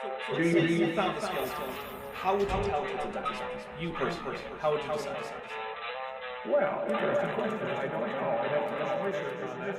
So let's say you found a skeleton. How would you tell it's a dinosaur? You personally, how would you decide? Well, interesting question. I don't know. I'd have to do some research on that.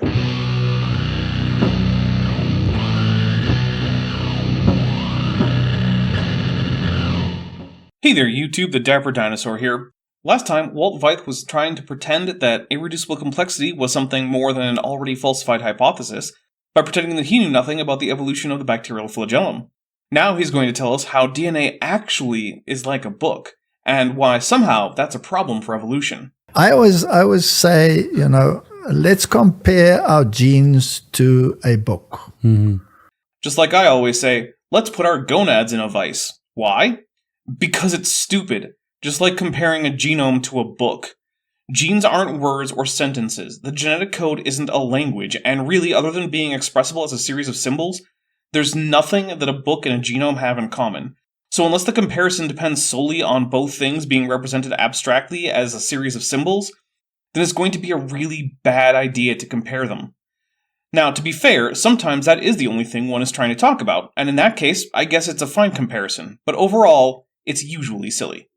Hey there, YouTube, the Dapper Dinosaur here. Last time, Walt Veith was trying to pretend that irreducible complexity was something more than an already falsified hypothesis by pretending that he knew nothing about the evolution of the bacterial flagellum. Now he's going to tell us how DNA actually is like a book, and why somehow that's a problem for evolution. I always say, let's compare our genes to a book. Mm-hmm. Just like I always say, let's put our gonads in a vice. Why? Because it's stupid, just like comparing a genome to a book. Genes aren't words or sentences. The genetic code isn't a language, and really, other than being expressible as a series of symbols, there's nothing that a book and a genome have in common. So unless the comparison depends solely on both things being represented abstractly as a series of symbols, then it's going to be a really bad idea to compare them. Now, to be fair, sometimes that is the only thing one is trying to talk about, and in that case, I guess it's a fine comparison, but overall, it's usually silly.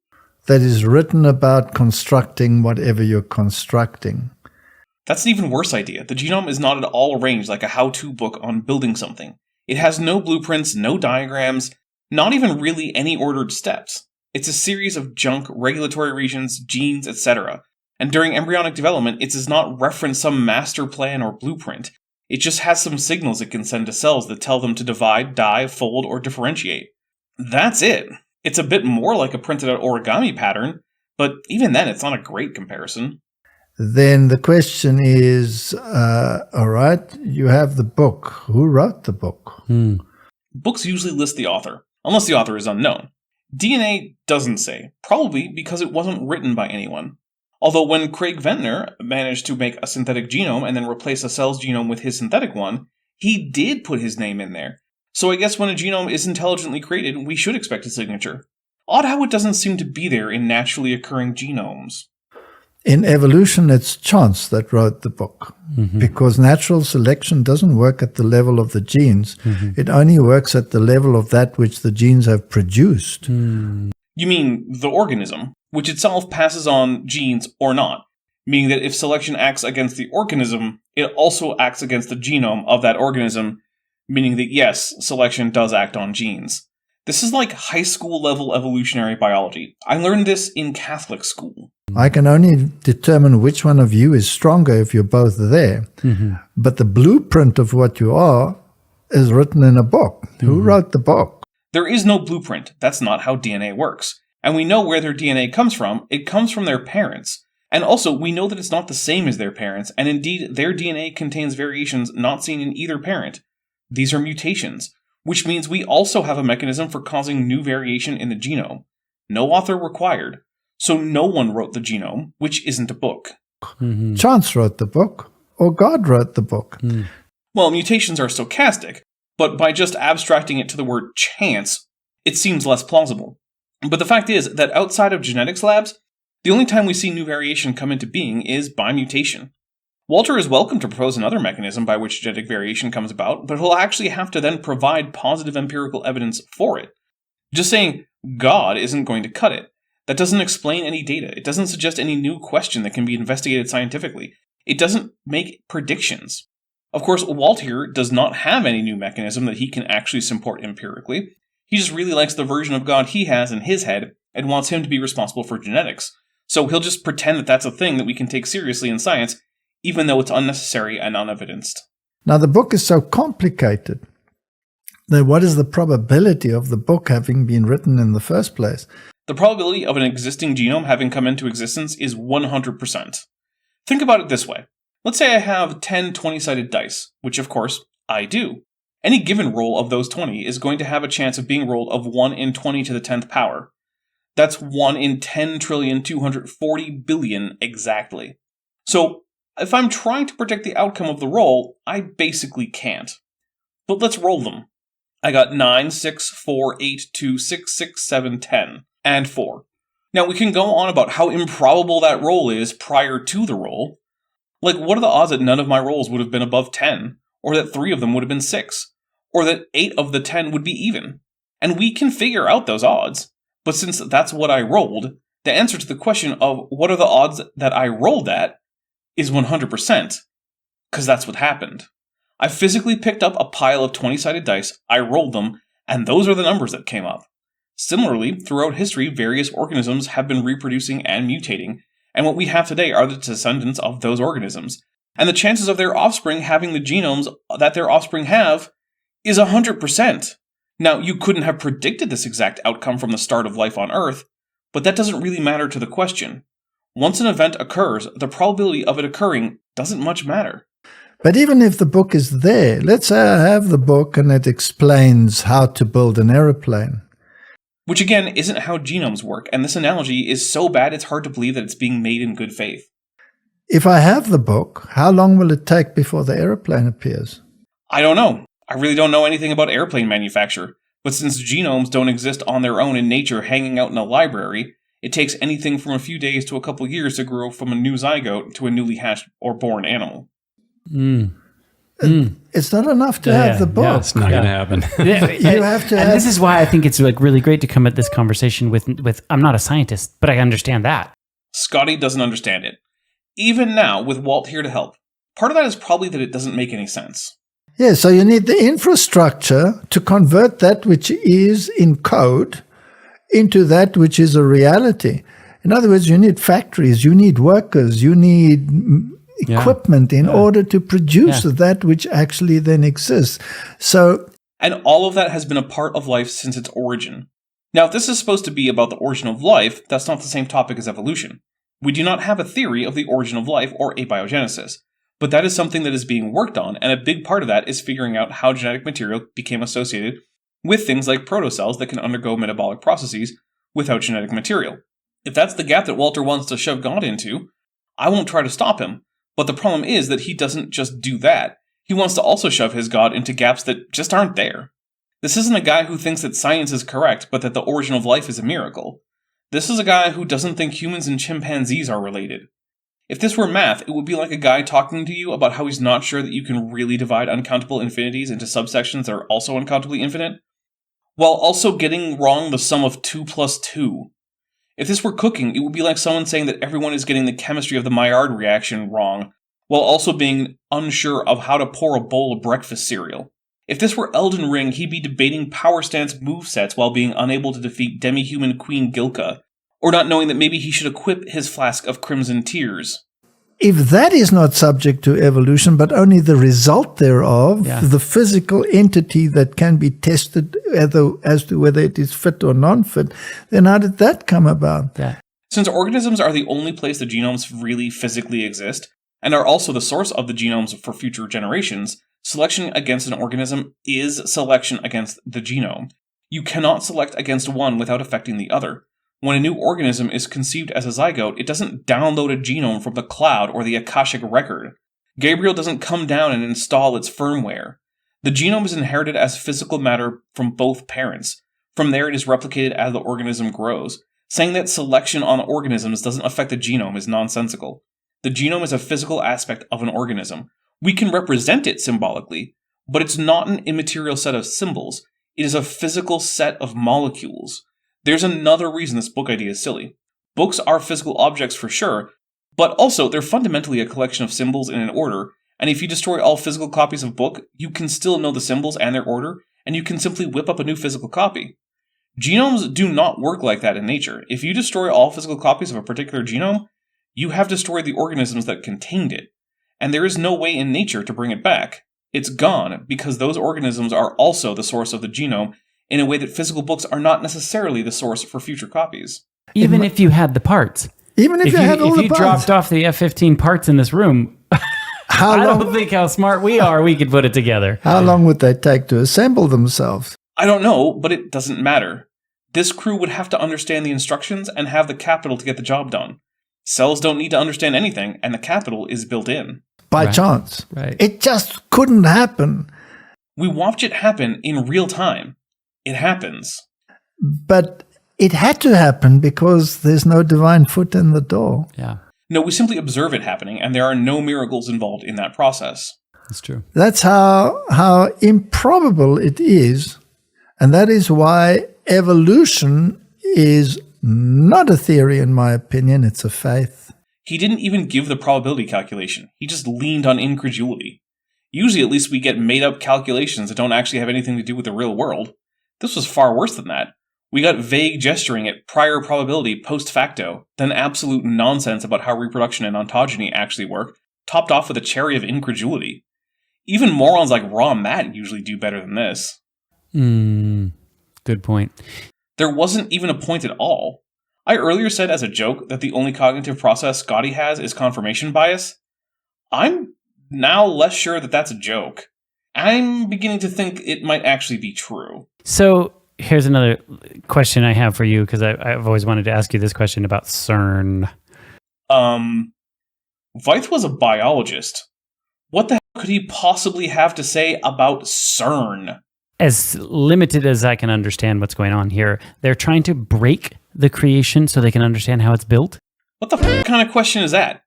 That is written about constructing whatever you're constructing. That's an even worse idea. The genome is not at all arranged like a how-to book on building something. It has no blueprints, no diagrams, not even really any ordered steps. It's a series of junk, regulatory regions, genes, etc. And during embryonic development, it does not reference some master plan or blueprint. It just has some signals it can send to cells that tell them to divide, die, fold, or differentiate. That's it. It's a bit more like a printed out origami pattern, but even then it's not a great comparison. Then the question is, all right, you have the book. Who wrote the book? Books usually list the author, unless the author is unknown. DNA doesn't say, probably because it wasn't written by anyone. Although when Craig Ventnor managed to make a synthetic genome and then replace a cell's genome with his synthetic one, he did put his name in there. So I guess when a genome is intelligently created, we should expect a signature. Odd how it doesn't seem to be there in naturally occurring genomes. In evolution, it's chance that wrote the book, because natural selection doesn't work at the level of the genes. It only works at the level of that which the genes have produced. You mean the organism, which itself passes on genes or not, meaning that if selection acts against the organism, it also acts against the genome of that organism, meaning that yes, selection does act on genes. This is like high school level evolutionary biology. I learned this in Catholic school. I can only determine which one of you is stronger if you're both there. But the blueprint of what you are is written in a book. Who wrote the book? There is no blueprint. That's not how DNA works. And we know where their DNA comes from. It comes from their parents. And also, we know that it's not the same as their parents, and indeed, their DNA contains variations not seen in either parent. These are mutations, which means we also have a mechanism for causing new variation in the genome. No author required. So no one wrote the genome, which isn't a book. Chance wrote the book, or God wrote the book. Well, mutations are stochastic, but by just abstracting it to the word chance, it seems less plausible. But the fact is that outside of genetics labs, the only time we see new variation come into being is by mutation. Walter is welcome to propose another mechanism by which genetic variation comes about, but he'll actually have to then provide positive empirical evidence for it. Just saying God isn't going to cut it. That doesn't explain any data. It doesn't suggest any new question that can be investigated scientifically. It doesn't make predictions. Of course, Walt here does not have any new mechanism that he can actually support empirically. He just really likes the version of God he has in his head and wants him to be responsible for genetics. So he'll just pretend that that's a thing that we can take seriously in science, even though it's unnecessary and unevidenced. Now, the book is so complicated that what is the probability of the book having been written in the first place? The probability of an existing genome having come into existence is 100%. Think about it this way. Let's say I have 10 20-sided dice, which of course, I do. Any given roll of those 20 is going to have a chance of being rolled of 1 in 20 to the 10th power. That's 1 in 10,240,000,000,000 exactly. So, if I'm trying to predict the outcome of the roll, I basically can't. But let's roll them. I got 9, 6, 4, 8, 2, 6, 6, 7, 10, and 4. Now we can go on about how improbable that roll is prior to the roll. Like, what are the odds that none of my rolls would have been above 10, or that 3 of them would have been 6, or that 8 of the 10 would be even? And we can figure out those odds. But since that's what I rolled, the answer to the question of what are the odds that I rolled at is 100%. Because that's what happened. I physically picked up a pile of 20-sided dice, I rolled them, and those are the numbers that came up. Similarly, throughout history, various organisms have been reproducing and mutating, and what we have today are the descendants of those organisms. And the chances of their offspring having the genomes that their offspring have is 100%. Now, you couldn't have predicted this exact outcome from the start of life on Earth, but that doesn't really matter to the question. Once an event occurs, the probability of it occurring doesn't much matter. But even if the book is there, let's say I have the book and it explains how to build an aeroplane. Which again isn't how genomes work, and this analogy is so bad it's hard to believe that it's being made in good faith. If I have the book, how long will it take before the aeroplane appears? I don't know. I really don't know anything about airplane manufacture, but since genomes don't exist on their own in nature hanging out in a library, it takes anything from a few days to a couple years to grow from a new zygote to a newly hatched or born animal. It's not enough to have the book. Yeah, it's not going to happen. You have to and this is why I think it's like really great to come at this conversation with I'm not a scientist, but I understand that. Scotty doesn't understand it. Even now, with Walt here to help. Part of that is probably that it doesn't make any sense. Yeah, so you need the infrastructure to convert that which is in code into that which is a reality. In other words, you need factories, you need workers, you need equipment in order to produce that which actually then exists. And all of that has been a part of life since its origin. Now, if this is supposed to be about the origin of life, that's not the same topic as evolution. We do not have a theory of the origin of life or abiogenesis, but that is something that is being worked on, and a big part of that is figuring out how genetic material became associated with things like protocells that can undergo metabolic processes without genetic material. If that's the gap that Walter wants to shove God into, I won't try to stop him, but the problem is that he doesn't just do that. He wants to also shove his God into gaps that just aren't there. This isn't a guy who thinks that science is correct, but that the origin of life is a miracle. This is a guy who doesn't think humans and chimpanzees are related. If this were math, it would be like a guy talking to you about how he's not sure that you can really divide uncountable infinities into subsections that are also uncountably infinite, while also getting wrong the sum of 2 plus 2. If this were cooking, it would be like someone saying that everyone is getting the chemistry of the Maillard reaction wrong, while also being unsure of how to pour a bowl of breakfast cereal. If this were Elden Ring, he'd be debating power stance movesets while being unable to defeat demi-human Queen Gilka, or not knowing that maybe he should equip his flask of crimson tears. If that is not subject to evolution, but only the result thereof, the physical entity that can be tested as to whether it is fit or non-fit, then how did that come about? Yeah. Since organisms are the only place the genomes really physically exist, and are also the source of the genomes for future generations, selection against an organism is selection against the genome. You cannot select against one without affecting the other. When a new organism is conceived as a zygote, it doesn't download a genome from the cloud or the Akashic record. Gabriel doesn't come down and install its firmware. The genome is inherited as physical matter from both parents. From there, it is replicated as the organism grows. Saying that selection on organisms doesn't affect the genome is nonsensical. The genome is a physical aspect of an organism. We can represent it symbolically, but it's not an immaterial set of symbols. It is a physical set of molecules. There's another reason this book idea is silly. Books are physical objects for sure, but also they're fundamentally a collection of symbols in an order, and if you destroy all physical copies of a book, you can still know the symbols and their order, and you can simply whip up a new physical copy. Genomes do not work like that in nature. If you destroy all physical copies of a particular genome, you have destroyed the organisms that contained it, and there is no way in nature to bring it back. It's gone, because those organisms are also the source of the genome, in a way that physical books are not necessarily the source for future copies. Even if you had the parts. Even if you had all the parts. If you dropped off the F-15 parts in this room, I don't think how smart we are, we could put it together. How long would they take to assemble themselves? I don't know, but it doesn't matter. This crew would have to understand the instructions and have the capital to get the job done. Cells don't need to understand anything, and the capital is built in. By chance. Right. It just couldn't happen. We watch it happen in real time. It happens. But it had to happen because there's no divine foot in the door. Yeah. No, we simply observe it happening, and there are no miracles involved in that process. That's true. That's how improbable it is And that is why evolution is not a theory, in my opinion. It's a faith. He didn't even give the probability calculation. He just leaned on incredulity. Usually, at least, we get made-up calculations that don't actually have anything to do with the real world. This was far worse than that. We got vague gesturing at prior probability post facto, then absolute nonsense about how reproduction and ontogeny actually work, topped off with a cherry of incredulity. Even morons like Raw Matt usually do better than this. Good point. There wasn't even a point at all. I earlier said as a joke that the only cognitive process Scotty has is confirmation bias. I'm now less sure that that's a joke. I'm beginning to think it might actually be true. So here's another question I have for you, because I've always wanted to ask you this question about CERN. Veith was a biologist. What the hell could he possibly have to say about CERN? As limited as I can understand what's going on here, they're trying to break the creation so they can understand how it's built? What the kind of question is that?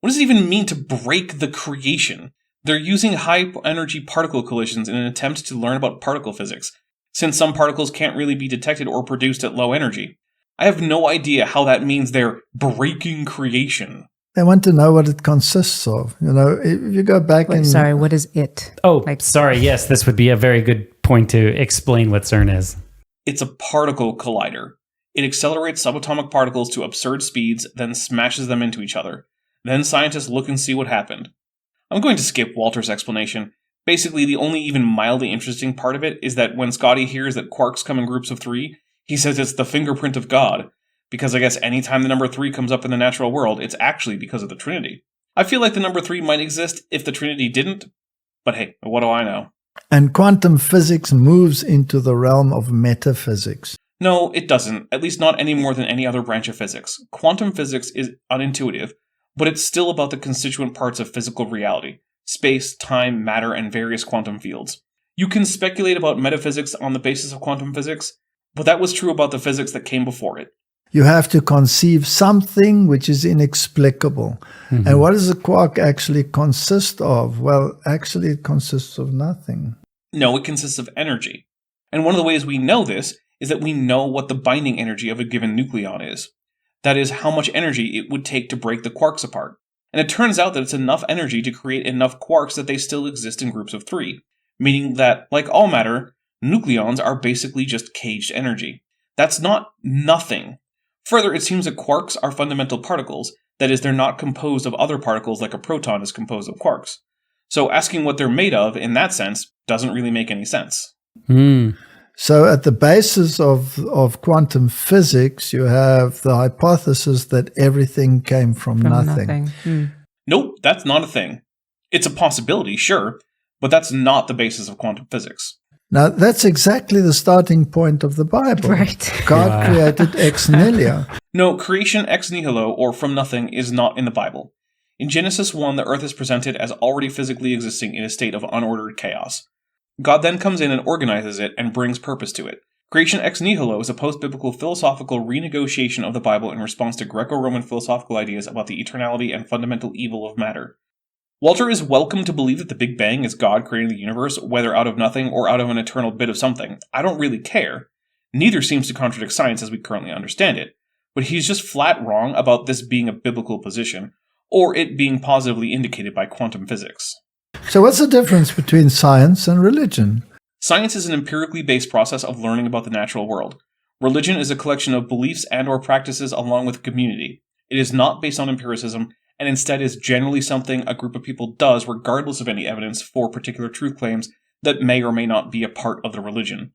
What does it even mean to break the creation? They're using high-energy particle collisions in an attempt to learn about particle physics, since some particles can't really be detected or produced at low energy. I have no idea how that means they're breaking creation. They want to know what it consists of. You know, if you go back and... Sorry, what is it? Oh, sorry, yes, this would be a very good point to explain what CERN is. It's a particle collider. It accelerates subatomic particles to absurd speeds, then smashes them into each other. Then scientists look and see what happened. I'm going to skip Walter's explanation. Basically, the only even mildly interesting part of it is that when Scotty hears that quarks come in groups of 3, he says it's the fingerprint of God. Because I guess anytime the number 3 comes up in the natural world, it's actually because of the Trinity. I feel like the number 3 might exist if the Trinity didn't, but hey, what do I know? And quantum physics moves into the realm of metaphysics. No, it doesn't, at least not any more than any other branch of physics. Quantum physics is unintuitive, but it's still about the constituent parts of physical reality: space, time, matter, and various quantum fields. You can speculate about metaphysics on the basis of quantum physics, but that was true about the physics that came before it. You have to conceive something which is inexplicable. Mm-hmm. And what does a quark actually consist of? Well, actually it consists of nothing. No, it consists of energy. And one of the ways we know this is that we know what the binding energy of a given nucleon is. That is, how much energy it would take to break the quarks apart. And it turns out that it's enough energy to create enough quarks that they still exist in groups of 3. Meaning that, like all matter, nucleons are basically just caged energy. That's not nothing. Further, it seems that quarks are fundamental particles. That is, they're not composed of other particles like a proton is composed of quarks. So asking what they're made of, in that sense, doesn't really make any sense. So at the basis of quantum physics, you have the hypothesis that everything came from nothing. Nope, that's not a thing. It's a possibility, sure, but that's not the basis of quantum physics. Now, that's exactly the starting point of the Bible. Right. God created ex nihilo. No, creation ex nihilo, or from nothing, is not in the Bible. In Genesis 1, the earth is presented as already physically existing in a state of unordered chaos. God then comes in and organizes it and brings purpose to it. Creation ex nihilo is a post-biblical philosophical renegotiation of the Bible in response to Greco-Roman philosophical ideas about the eternality and fundamental evil of matter. Walter is welcome to believe that the Big Bang is God creating the universe, whether out of nothing or out of an eternal bit of something. I don't really care. Neither seems to contradict science as we currently understand it. But he's just flat wrong about this being a biblical position, or it being positively indicated by quantum physics. So what's the difference between science and religion? Science is an empirically based process of learning about the natural world. Religion is a collection of beliefs and/or practices along with a community. It is not based on empiricism, and instead is generally something a group of people does regardless of any evidence for particular truth claims that may or may not be a part of the religion.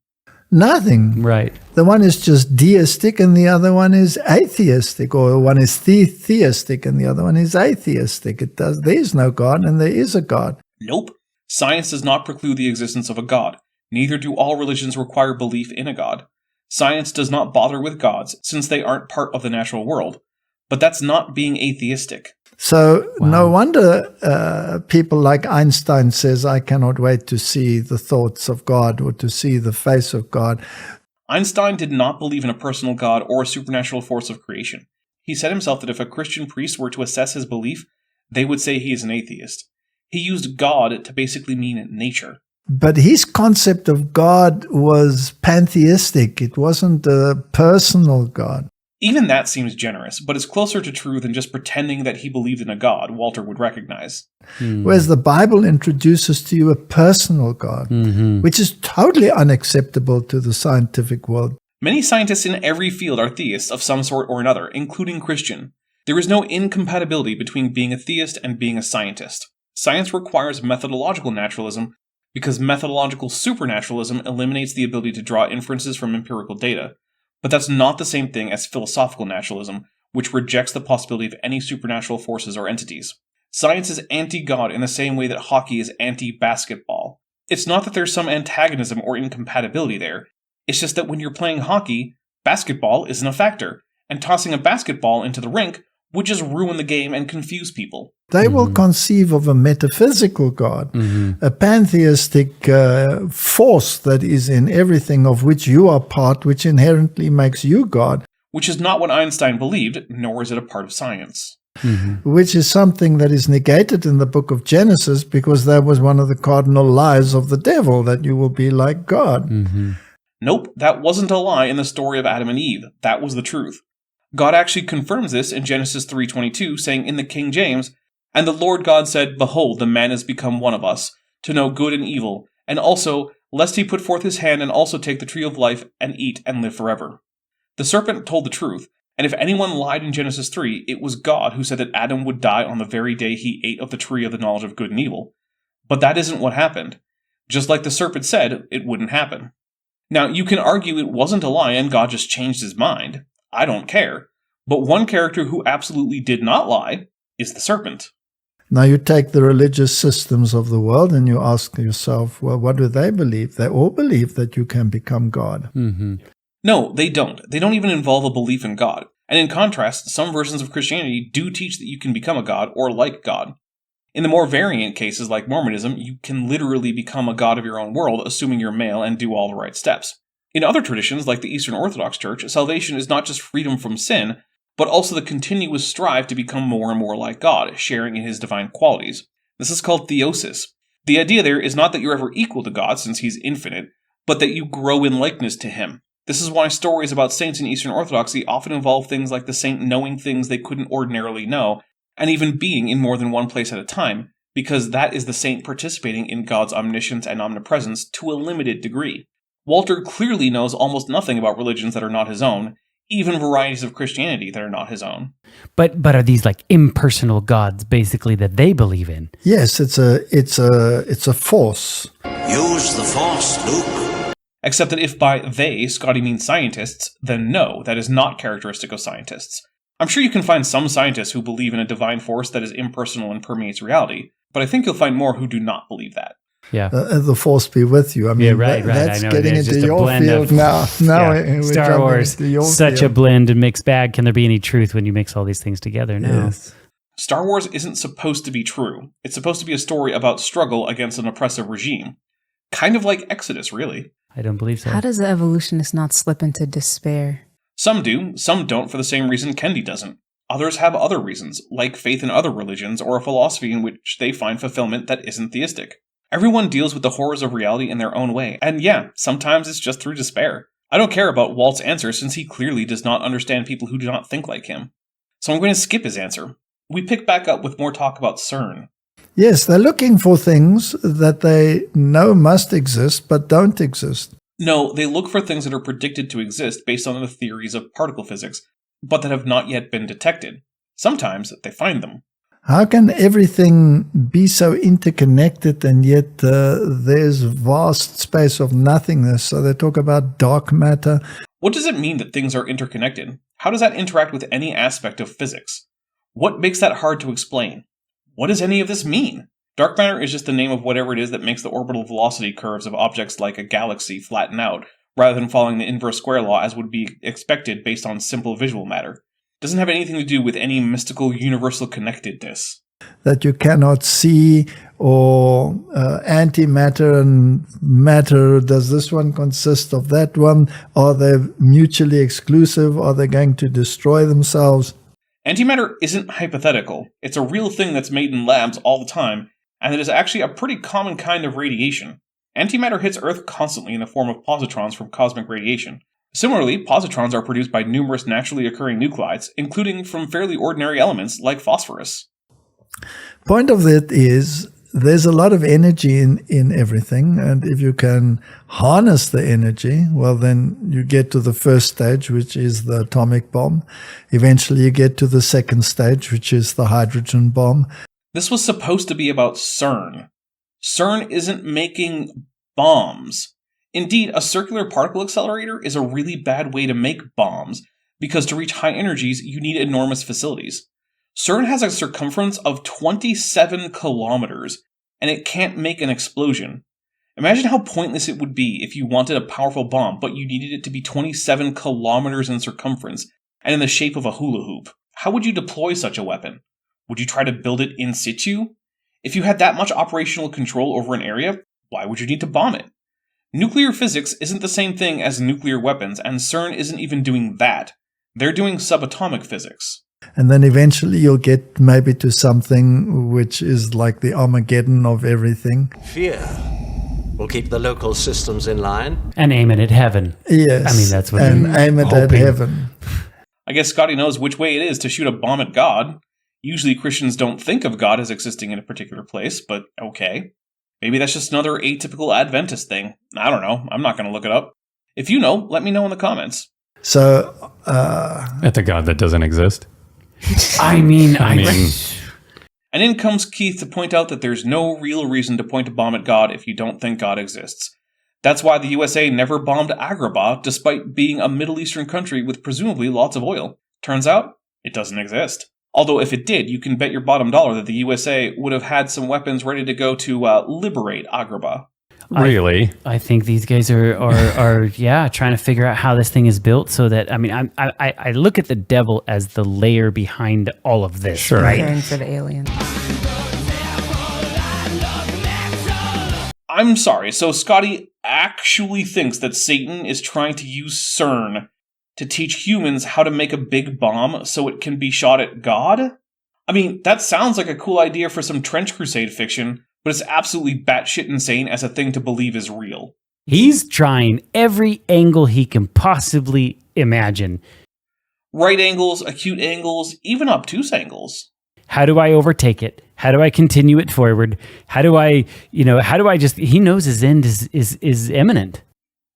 Nothing. Right. The one is just deistic and the other one is atheistic, or one is theistic and the other one is atheistic. There is no God and there is a God. Nope. Science does not preclude the existence of a God. Neither do all religions require belief in a God. Science does not bother with gods, since they aren't part of the natural world. But that's not being atheistic. So no wonder people like Einstein says, I cannot wait to see the thoughts of God or to see the face of God. Einstein did not believe in a personal God or a supernatural force of creation. He said himself that if a Christian priest were to assess his belief, they would say he is an atheist. He used God to basically mean nature. But his concept of God was pantheistic. It wasn't a personal God. Even that seems generous, but it's closer to true than just pretending that he believed in a God Walter would recognize. Whereas the Bible introduces to you a personal God, which is totally unacceptable to the scientific world. Many scientists in every field are theists of some sort or another, including Christian. There is no incompatibility between being a theist and being a scientist. Science requires methodological naturalism because methodological supernaturalism eliminates the ability to draw inferences from empirical data. But that's not the same thing as philosophical naturalism, which rejects the possibility of any supernatural forces or entities. Science is anti-God in the same way that hockey is anti-basketball. It's not that there's some antagonism or incompatibility there. It's just that when you're playing hockey, basketball isn't a factor, and tossing a basketball into the rink would just ruin the game and confuse people. They will conceive of a metaphysical God, a pantheistic force that is in everything of which you are part, which inherently makes you God. Which is not what Einstein believed, nor is it a part of science. Which is something that is negated in the book of Genesis, because that was one of the cardinal lies of the devil, that you will be like God. Nope, that wasn't a lie in the story of Adam and Eve. That was the truth. God actually confirms this in Genesis 3:22, saying in the King James, "And the Lord God said, Behold, the man is become one of us, to know good and evil, and also, lest he put forth his hand and also take the tree of life and eat and live forever." The serpent told the truth, and if anyone lied in Genesis 3, it was God who said that Adam would die on the very day he ate of the tree of the knowledge of good and evil. But that isn't what happened. Just like the serpent said, it wouldn't happen. Now, you can argue it wasn't a lie and God just changed his mind. I don't care. But one character who absolutely did not lie is the serpent. Now you take the religious systems of the world and you ask yourself, well, what do they believe? They all believe that you can become God. No, they don't. They don't even involve a belief in God. And in contrast, some versions of Christianity do teach that you can become a god or like God. In the more variant cases like Mormonism, you can literally become a god of your own world, assuming you're male and do all the right steps. In other traditions, like the Eastern Orthodox Church, salvation is not just freedom from sin, but also the continuous strive to become more and more like God, sharing in his divine qualities. This is called theosis. The idea there is not that you're ever equal to God, since he's infinite, but that you grow in likeness to him. This is why stories about saints in Eastern Orthodoxy often involve things like the saint knowing things they couldn't ordinarily know, and even being in more than one place at a time, because that is the saint participating in God's omniscience and omnipresence to a limited degree. Walter clearly knows almost nothing about religions that are not his own, even varieties of Christianity that are not his own. But are these like impersonal gods basically that they believe in? Yes, it's a force. Use the force, Luke. Except that if by they Scotty means scientists, then no, that is not characteristic of scientists. I'm sure you can find some scientists who believe in a divine force that is impersonal and permeates reality, but I think you'll find more who do not believe that. Yeah. The force be with you. I mean, right. that's I know. getting It's into just a your blend field of- now. We're Star jumping Wars, into your such a field. blend and mixed bag. Can there be any truth when you mix all these things together? No. Yes. Star Wars isn't supposed to be true. It's supposed to be a story about struggle against an oppressive regime. Kind of like Exodus, really. I don't believe so. How does the evolutionist not slip into despair? Some do, some don't for the same reason Kendi doesn't. Others have other reasons, like faith in other religions or a philosophy in which they find fulfillment that isn't theistic. Everyone deals with the horrors of reality in their own way, and yeah, sometimes it's just through despair. I don't care about Walt's answer since he clearly does not understand people who do not think like him. So I'm going to skip his answer. We pick back up with more talk about CERN. Yes, they're looking for things that they know must exist but don't exist. No, they look for things that are predicted to exist based on the theories of particle physics, but that have not yet been detected. Sometimes they find them. How can everything be so interconnected and yet there's vast space of nothingness? So they talk about dark matter. What does it mean that things are interconnected? How does that interact with any aspect of physics? What makes that hard to explain? What does any of this mean? Dark matter is just the name of whatever it is that makes the orbital velocity curves of objects like a galaxy flatten out, rather than following the inverse square law as would be expected based on simple visual matter. Doesn't have anything to do with any mystical universal connectedness. That you cannot see, or antimatter and matter, does this one consist of that one? Are they mutually exclusive? Are they going to destroy themselves? Antimatter isn't hypothetical. It's a real thing that's made in labs all the time, and it is actually a pretty common kind of radiation. Antimatter hits Earth constantly in the form of positrons from cosmic radiation. Similarly, positrons are produced by numerous naturally occurring nuclides, including from fairly ordinary elements like phosphorus. Point of that is there's a lot of energy in everything, and if you can harness the energy, well, then you get to the first stage, which is the atomic bomb. Eventually you get to the second stage, which is the hydrogen bomb. This was supposed to be about CERN. CERN isn't making bombs. Indeed, a circular particle accelerator is a really bad way to make bombs, because to reach high energies, you need enormous facilities. CERN has a circumference of 27 kilometers, and it can't make an explosion. Imagine how pointless it would be if you wanted a powerful bomb, but you needed it to be 27 kilometers in circumference and in the shape of a hula hoop. How would you deploy such a weapon? Would you try to build it in situ? If you had that much operational control over an area, why would you need to bomb it? Nuclear physics isn't the same thing as nuclear weapons, and CERN isn't even doing that. They're doing subatomic physics. And then eventually you'll get maybe to something which is like the Armageddon of everything. Fear will keep the local systems in line. And aim it at heaven. Yes. I mean, that's what and they're aim it at hoping. heaven. I guess Scotty knows which way it is to shoot a bomb at God. Usually Christians don't think of God as existing in a particular place, but okay. Maybe that's just another atypical Adventist thing. I don't know. I'm not going to look it up. If you know, let me know in the comments. So, At the God that doesn't exist. I mean, And in comes Keith to point out that there's no real reason to point a bomb at God if you don't think God exists. That's why the USA never bombed Agrabah, despite being a Middle Eastern country with presumably lots of oil. Turns out, it doesn't exist. Although if it did, you can bet your bottom dollar that the USA would have had some weapons ready to go to liberate Agrabah. Really? I think these guys are trying to figure out how this thing is built so that, I mean, I look at the devil as the layer behind all of this, Sure. right? Caring for the aliens. I'm sorry, so Scotty actually thinks that Satan is trying to use CERN to teach humans how to make a big bomb so it can be shot at God? I mean, that sounds like a cool idea for some trench crusade fiction, but it's absolutely batshit insane as a thing to believe is real. He's trying every angle he can possibly imagine. Right angles, acute angles, even obtuse angles. How do I overtake it? How do I continue it forward? How do I just, he knows his end is imminent.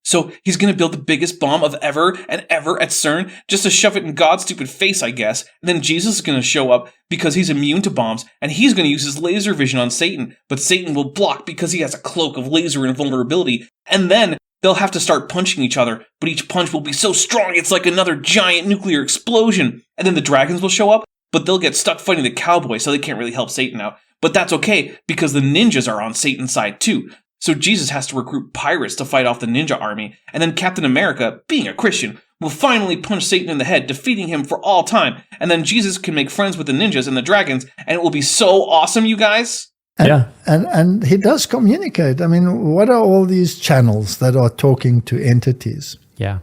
So he's going to build the biggest bomb of ever and ever at CERN just to shove it in God's stupid face, I guess. And then Jesus is going to show up because he's immune to bombs, and he's going to use his laser vision on Satan, but Satan will block because he has a cloak of laser invulnerability. And then they'll have to start punching each other, but each punch will be so strong it's like another giant nuclear explosion. And then the dragons will show up, but they'll get stuck fighting the cowboy, so they can't really help Satan out. But that's okay, because the ninjas are on Satan's side too. So Jesus has to recruit pirates to fight off the ninja army, and then Captain America, being a Christian, will finally punch Satan in the head, defeating him for all time, and then Jesus can make friends with the ninjas and the dragons, and it will be so awesome, you guys! And he does communicate. I mean, what are all these channels that are talking to entities? Yeah.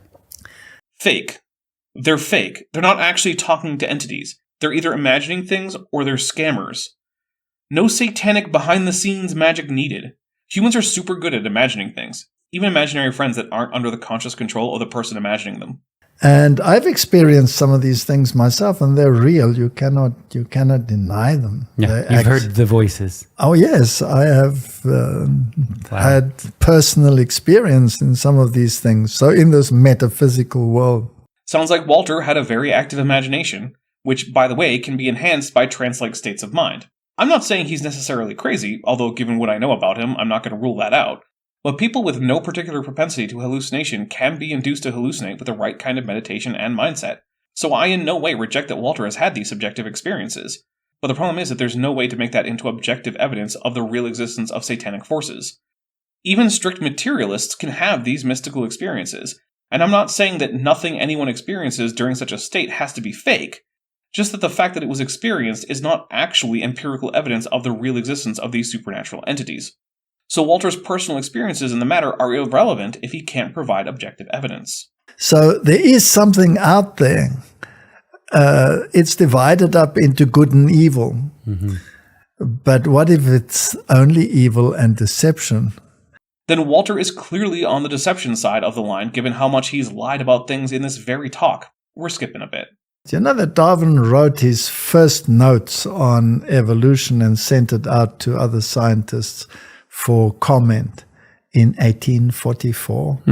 Fake. They're fake. They're not actually talking to entities. They're either imagining things or they're scammers. No satanic behind-the-scenes magic needed. Humans are super good at imagining things, even imaginary friends that aren't under the conscious control of the person imagining them. And I've experienced some of these things myself, and they're real. You cannot deny them. Yeah. You've heard the voices. Oh yes, I have had personal experience in some of these things. So in this metaphysical world. Sounds like Walter had a very active imagination, which, by the way, can be enhanced by trance-like states of mind. I'm not saying he's necessarily crazy, although given what I know about him, I'm not going to rule that out. But people with no particular propensity to hallucination can be induced to hallucinate with the right kind of meditation and mindset. So I in no way reject that Walter has had these subjective experiences. But the problem is that there's no way to make that into objective evidence of the real existence of satanic forces. Even strict materialists can have these mystical experiences, and I'm not saying that nothing anyone experiences during such a state has to be fake. Just that the fact that it was experienced is not actually empirical evidence of the real existence of these supernatural entities. So Walter's personal experiences in the matter are irrelevant if he can't provide objective evidence. So there is something out there. It's divided up into good and evil. Mm-hmm. But what if it's only evil and deception? then Walter is clearly on the deception side of the line given how much he's lied about things in this very talk. We're skipping a bit. Do you know that Darwin wrote his first notes on evolution and sent it out to other scientists for comment in 1844?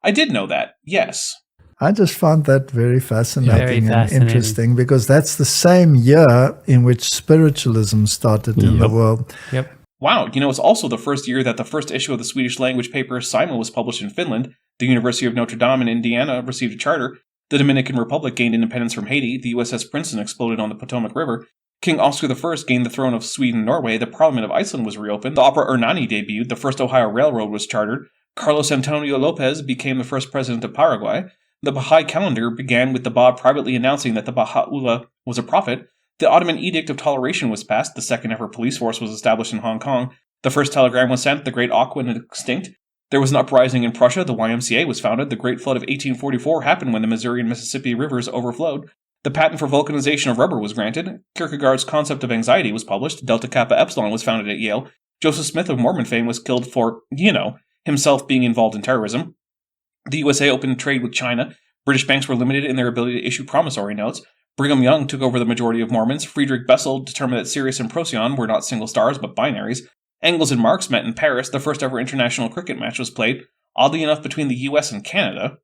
I did know that, yes. I just found that very fascinating and fascinating. interesting, because that's the same year in which spiritualism started in the world. Yep. Wow, it's also the first year that the first issue of the Swedish language paper Simon was published in Finland, the University of Notre Dame in Indiana received a charter, the Dominican Republic gained independence from Haiti, the USS Princeton exploded on the Potomac River, King Oscar I gained the throne of Sweden-Norway, the Parliament of Iceland was reopened, the opera Hernani debuted, the first Ohio Railroad was chartered, Carlos Antonio Lopez became the first president of Paraguay, the Baha'i calendar began with the Bab privately announcing that the Baha'u'llah was a prophet, the Ottoman Edict of Toleration was passed, the second ever police force was established in Hong Kong, the first telegram was sent, the Great Aqua went extinct, there was an uprising in Prussia, the YMCA was founded, the Great Flood of 1844 happened when the Missouri and Mississippi rivers overflowed, the patent for vulcanization of rubber was granted, Kierkegaard's concept of anxiety was published, Delta Kappa Epsilon was founded at Yale, Joseph Smith of Mormon fame was killed for, himself being involved in terrorism, the USA opened trade with China, British banks were limited in their ability to issue promissory notes, Brigham Young took over the majority of Mormons, Friedrich Bessel determined that Sirius and Procyon were not single stars but binaries, Engels and Marx met in Paris, the first ever international cricket match was played, oddly enough between the US and Canada.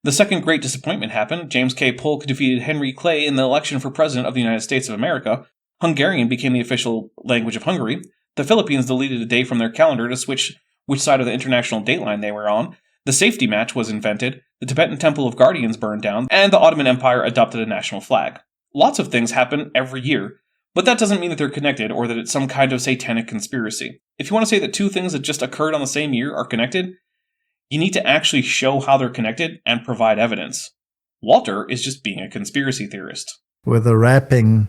The second great disappointment happened, James K. Polk defeated Henry Clay in the election for President of the United States of America, Hungarian became the official language of Hungary, the Philippines deleted a day from their calendar to switch which side of the international dateline they were on, the safety match was invented, the Tibetan Temple of Guardians burned down, and the Ottoman Empire adopted a national flag. Lots of things happen every year, but that doesn't mean that they're connected or that it's some kind of satanic conspiracy. If you want to say that two things that just occurred on the same year are connected, you need to actually show how they're connected and provide evidence. Walter is just being a conspiracy theorist. With the wrapping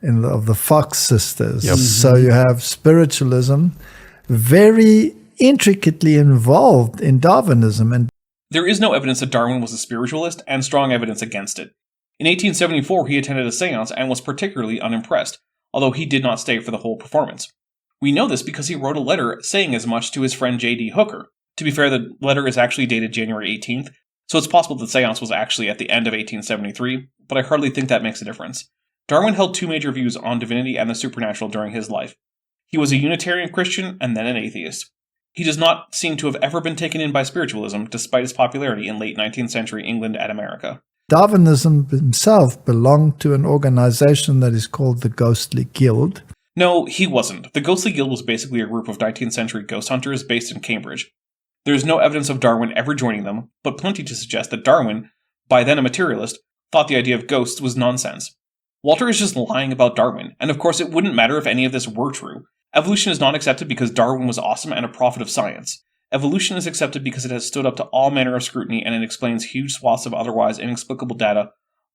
of the Fox sisters. Yep. So you have spiritualism very intricately involved in Darwinism. And there is no evidence that Darwin was a spiritualist and strong evidence against it. In 1874, he attended a seance and was particularly unimpressed, although he did not stay for the whole performance. We know this because he wrote a letter saying as much to his friend J.D. Hooker. To be fair, the letter is actually dated January 18th, so it's possible the seance was actually at the end of 1873, but I hardly think that makes a difference. Darwin held two major views on divinity and the supernatural during his life. He was a Unitarian Christian and then an atheist. He does not seem to have ever been taken in by spiritualism, despite its popularity in late 19th century England and America. Darwinism himself belonged to an organization that is called the Ghostly Guild. No, he wasn't. The Ghostly Guild was basically a group of 19th century ghost hunters based in Cambridge. There is no evidence of Darwin ever joining them, but plenty to suggest that Darwin, by then a materialist, thought the idea of ghosts was nonsense. Walter is just lying about Darwin, and of course it wouldn't matter if any of this were true. Evolution is not accepted because Darwin was awesome and a prophet of science. Evolution is accepted because it has stood up to all manner of scrutiny and it explains huge swaths of otherwise inexplicable data,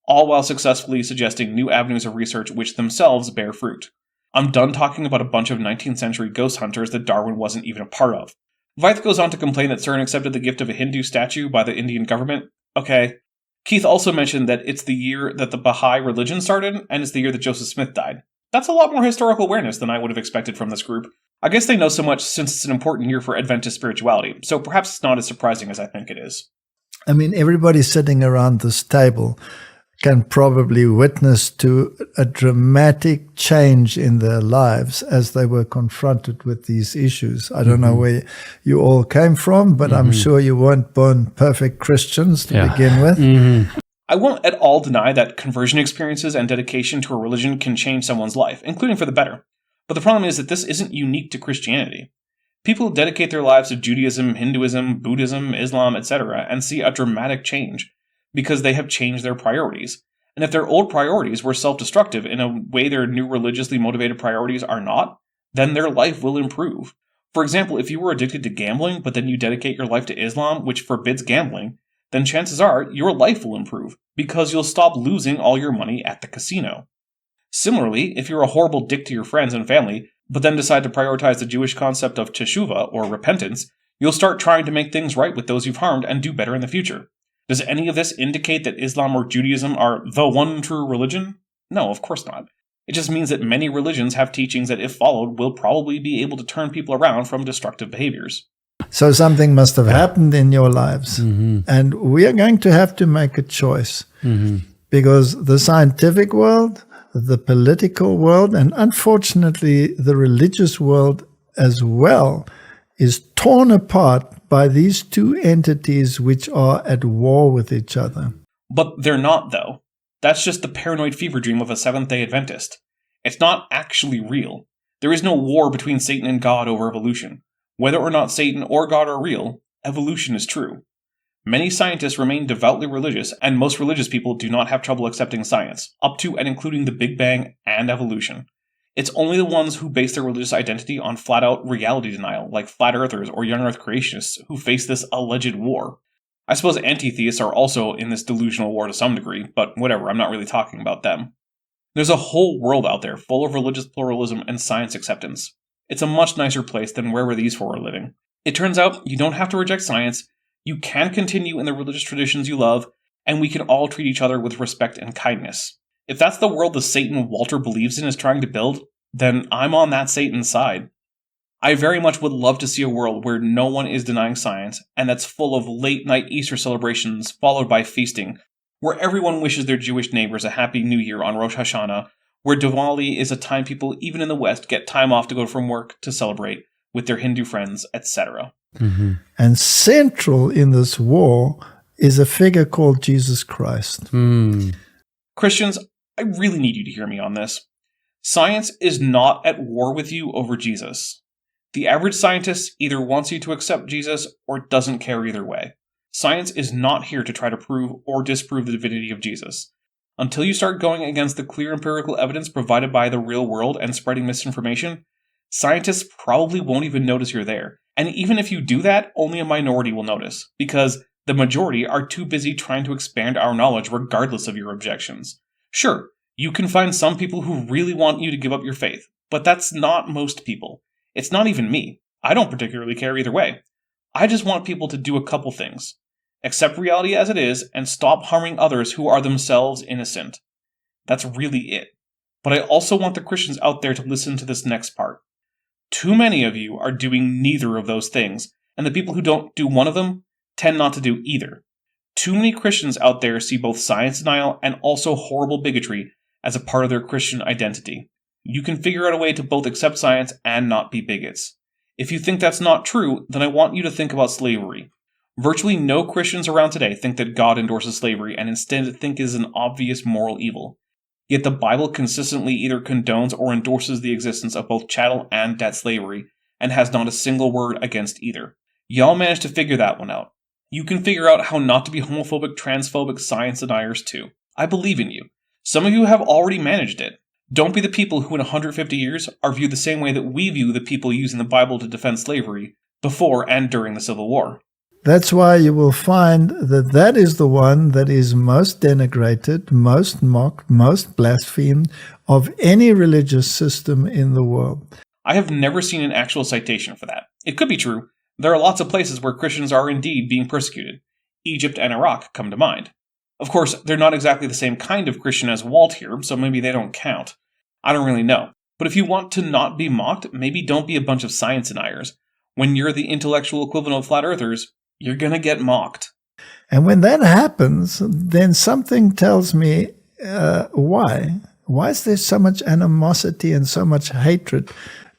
all while successfully suggesting new avenues of research which themselves bear fruit. I'm done talking about a bunch of 19th century ghost hunters that Darwin wasn't even a part of. Veith goes on to complain that CERN accepted the gift of a Hindu statue by the Indian government. Okay. Keith also mentioned that it's the year that the Baha'i religion started, and it's the year that Joseph Smith died. That's a lot more historical awareness than I would have expected from this group. I guess they know so much since it's an important year for Adventist spirituality, so perhaps it's not as surprising as I think it is. I mean, everybody sitting around this table can probably witness to a dramatic change in their lives as they were confronted with these issues. I don't know where you all came from, but I'm sure you weren't born perfect Christians to begin with. I won't at all deny that conversion experiences and dedication to a religion can change someone's life, including for the better. But the problem is that this isn't unique to Christianity. People dedicate their lives to Judaism, Hinduism, Buddhism, Islam, etc., and see a dramatic change, because they have changed their priorities. And if their old priorities were self-destructive in a way their new religiously motivated priorities are not, then their life will improve. For example, if you were addicted to gambling, but then you dedicate your life to Islam, which forbids gambling, then chances are your life will improve, because you'll stop losing all your money at the casino. Similarly, if you're a horrible dick to your friends and family, but then decide to prioritize the Jewish concept of teshuvah, or repentance, you'll start trying to make things right with those you've harmed and do better in the future. Does any of this indicate that Islam or Judaism are the one true religion? No, of course not. It just means that many religions have teachings that, if followed, will probably be able to turn people around from destructive behaviors. So something must have happened in your lives. And we are going to have to make a choice because the scientific world, the political world, and unfortunately the religious world as well is torn apart by these two entities which are at war with each other. But they're not, though. That's just the paranoid fever dream of a Seventh-day Adventist. It's not actually real. There is no war between Satan and God over evolution. Whether or not Satan or God are real, evolution is true. Many scientists remain devoutly religious, and most religious people do not have trouble accepting science, up to and including the Big Bang and evolution. It's only the ones who base their religious identity on flat-out reality denial, like flat earthers or young earth creationists, who face this alleged war. I suppose anti-theists are also in this delusional war to some degree, but whatever, I'm not really talking about them. There's a whole world out there full of religious pluralism and science acceptance. It's a much nicer place than wherever these four are living. It turns out you don't have to reject science, you can continue in the religious traditions you love, and we can all treat each other with respect and kindness. If that's the world the Satan Walter believes in is trying to build, then I'm on that Satan's side. I very much would love to see a world where no one is denying science, and that's full of late-night Easter celebrations followed by feasting, where everyone wishes their Jewish neighbors a happy new year on Rosh Hashanah, where Diwali is a time people even in the West get time off to go from work to celebrate with their Hindu friends, etc. And central in this war is a figure called Jesus Christ. Christians, I really need you to hear me on this. Science is not at war with you over Jesus. The average scientist either wants you to accept Jesus or doesn't care either way. Science is not here to try to prove or disprove the divinity of Jesus. Until you start going against the clear empirical evidence provided by the real world and spreading misinformation, scientists probably won't even notice you're there. And even if you do that, only a minority will notice, because the majority are too busy trying to expand our knowledge regardless of your objections. Sure, you can find some people who really want you to give up your faith, but that's not most people. It's not even me. I don't particularly care either way. I just want people to do a couple things. Accept reality as it is, and stop harming others who are themselves innocent. That's really it. But I also want the Christians out there to listen to this next part. Too many of you are doing neither of those things, and the people who don't do one of them tend not to do either. Too many Christians out there see both science denial and also horrible bigotry as a part of their Christian identity. You can figure out a way to both accept science and not be bigots. If you think that's not true, then I want you to think about slavery. Virtually no Christians around today think that God endorses slavery and instead think it is an obvious moral evil. Yet the Bible consistently either condones or endorses the existence of both chattel and debt slavery, and has not a single word against either. Y'all managed to figure that one out. You can figure out how not to be homophobic, transphobic science deniers too. I believe in you. Some of you have already managed it. Don't be the people who in 150 years are viewed the same way that we view the people using the Bible to defend slavery before and during the Civil War. That's why you will find that that is the one that is most denigrated, most mocked, most blasphemed of any religious system in the world. I have never seen an actual citation for that. It could be true. There are lots of places where Christians are indeed being persecuted. Egypt and Iraq come to mind. Of course, they're not exactly the same kind of Christian as Walt here, so maybe they don't count. I don't really know. But if you want to not be mocked, maybe don't be a bunch of science deniers. When you're the intellectual equivalent of flat earthers, you're gonna get mocked. And when that happens, then something tells me why. Why is there so much animosity and so much hatred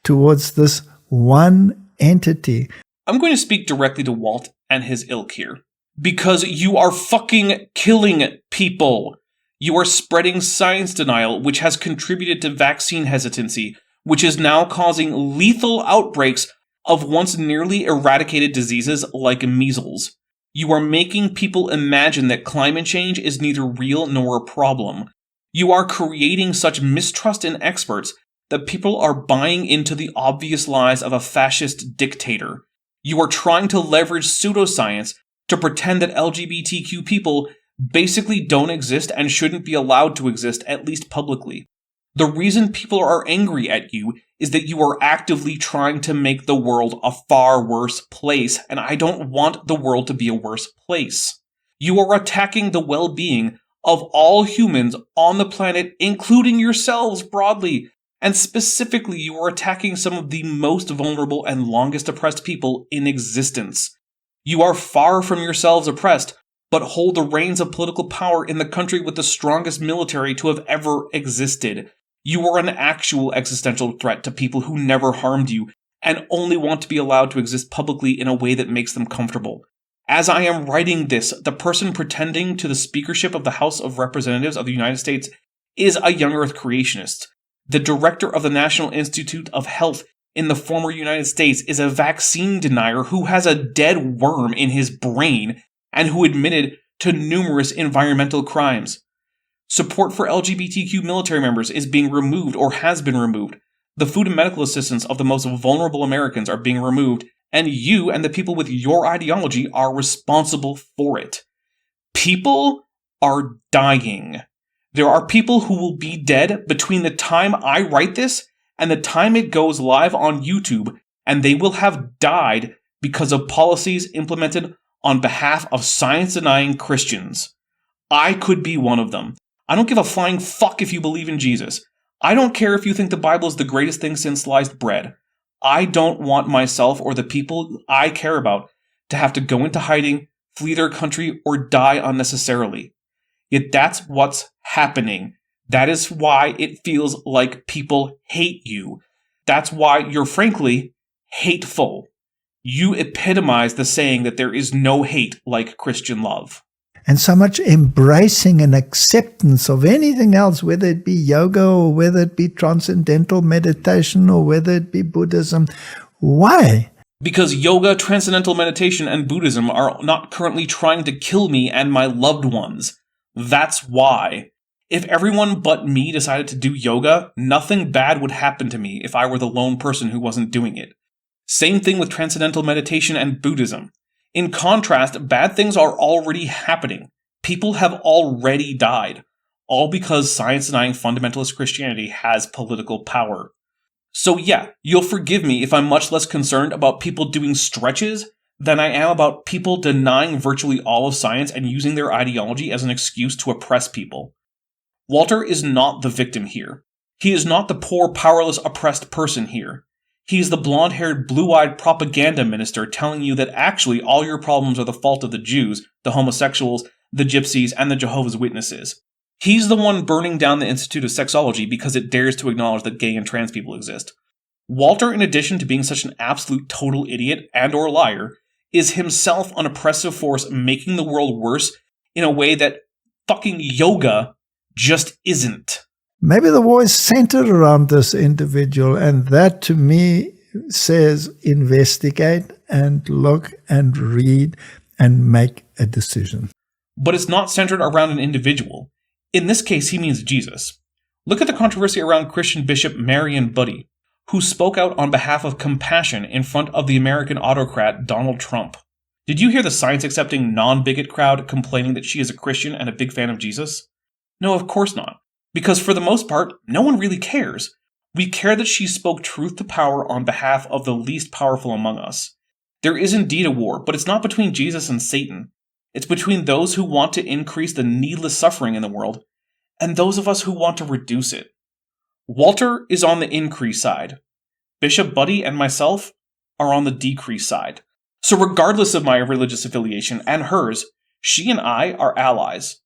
towards this one entity? I'm going to speak directly to Walt and his ilk here. Because you are fucking killing people. You are spreading science denial, which has contributed to vaccine hesitancy, which is now causing lethal outbreaks of once nearly eradicated diseases like measles. You are making people imagine that climate change is neither real nor a problem. You are creating such mistrust in experts that people are buying into the obvious lies of a fascist dictator. You are trying to leverage pseudoscience to pretend that LGBTQ people basically don't exist and shouldn't be allowed to exist, at least publicly. The reason people are angry at you is that you are actively trying to make the world a far worse place, and I don't want the world to be a worse place. You are attacking the well-being of all humans on the planet, including yourselves broadly, And specifically, you are attacking some of the most vulnerable and longest oppressed people in existence. You are far from yourselves oppressed, but hold the reins of political power in the country with the strongest military to have ever existed. You are an actual existential threat to people who never harmed you, and only want to be allowed to exist publicly in a way that makes them comfortable. As I am writing this, the person pretending to the speakership of the House of Representatives of the United States is a young Earth creationist. The director of the National Institute of Health in the former United States is a vaccine denier who has a dead worm in his brain and who admitted to numerous environmental crimes. Support for LGBTQ military members is being removed or has been removed. The food and medical assistance of the most vulnerable Americans are being removed, and you and the people with your ideology are responsible for it. People are dying. There are people who will be dead between the time I write this and the time it goes live on YouTube, and they will have died because of policies implemented on behalf of science-denying Christians. I could be one of them. I don't give a flying fuck if you believe in Jesus. I don't care if you think the Bible is the greatest thing since sliced bread. I don't want myself or the people I care about to have to go into hiding, flee their country, or die unnecessarily. Yet that's what's happening. That is why it feels like people hate you. That's why you're frankly hateful. You epitomize the saying that there is no hate like Christian love. And so much embracing and acceptance of anything else, whether it be yoga or whether it be transcendental meditation or whether it be Buddhism. Why? Because yoga, transcendental meditation, and Buddhism are not currently trying to kill me and my loved ones. That's why. If everyone but me decided to do yoga, nothing bad would happen to me if I were the lone person who wasn't doing it. Same thing with transcendental meditation and Buddhism. In contrast, bad things are already happening. People have already died, all because science-denying fundamentalist Christianity has political power. So yeah, you'll forgive me if I'm much less concerned about people doing stretches than I am about people denying virtually all of science and using their ideology as an excuse to oppress people. Walter is not the victim here. He is not the poor, powerless, oppressed person here. He's the blonde-haired, blue-eyed propaganda minister telling you that actually all your problems are the fault of the Jews, the homosexuals, the gypsies, and the Jehovah's Witnesses. He's the one burning down the Institute of Sexology because it dares to acknowledge that gay and trans people exist. Walter, in addition to being such an absolute total idiot and or liar, is himself an oppressive force making the world worse in a way that fucking yoga just isn't. Maybe the war is centered around this individual, and that to me says investigate and look and read and make a decision. But it's not centered around an individual. In this case, he means Jesus. Look at the controversy around Christian Bishop Marion Budde, who spoke out on behalf of compassion in front of the American autocrat Donald Trump. Did you hear the science-accepting non-bigot crowd complaining that she is a Christian and a big fan of Jesus? No, of course not. Because for the most part, no one really cares. We care that she spoke truth to power on behalf of the least powerful among us. There is indeed a war, but it's not between Jesus and Satan. It's between those who want to increase the needless suffering in the world and those of us who want to reduce it. Walter is on the increase side. Bishop Budde and myself are on the decrease side. So regardless of my religious affiliation and hers, she and I are allies.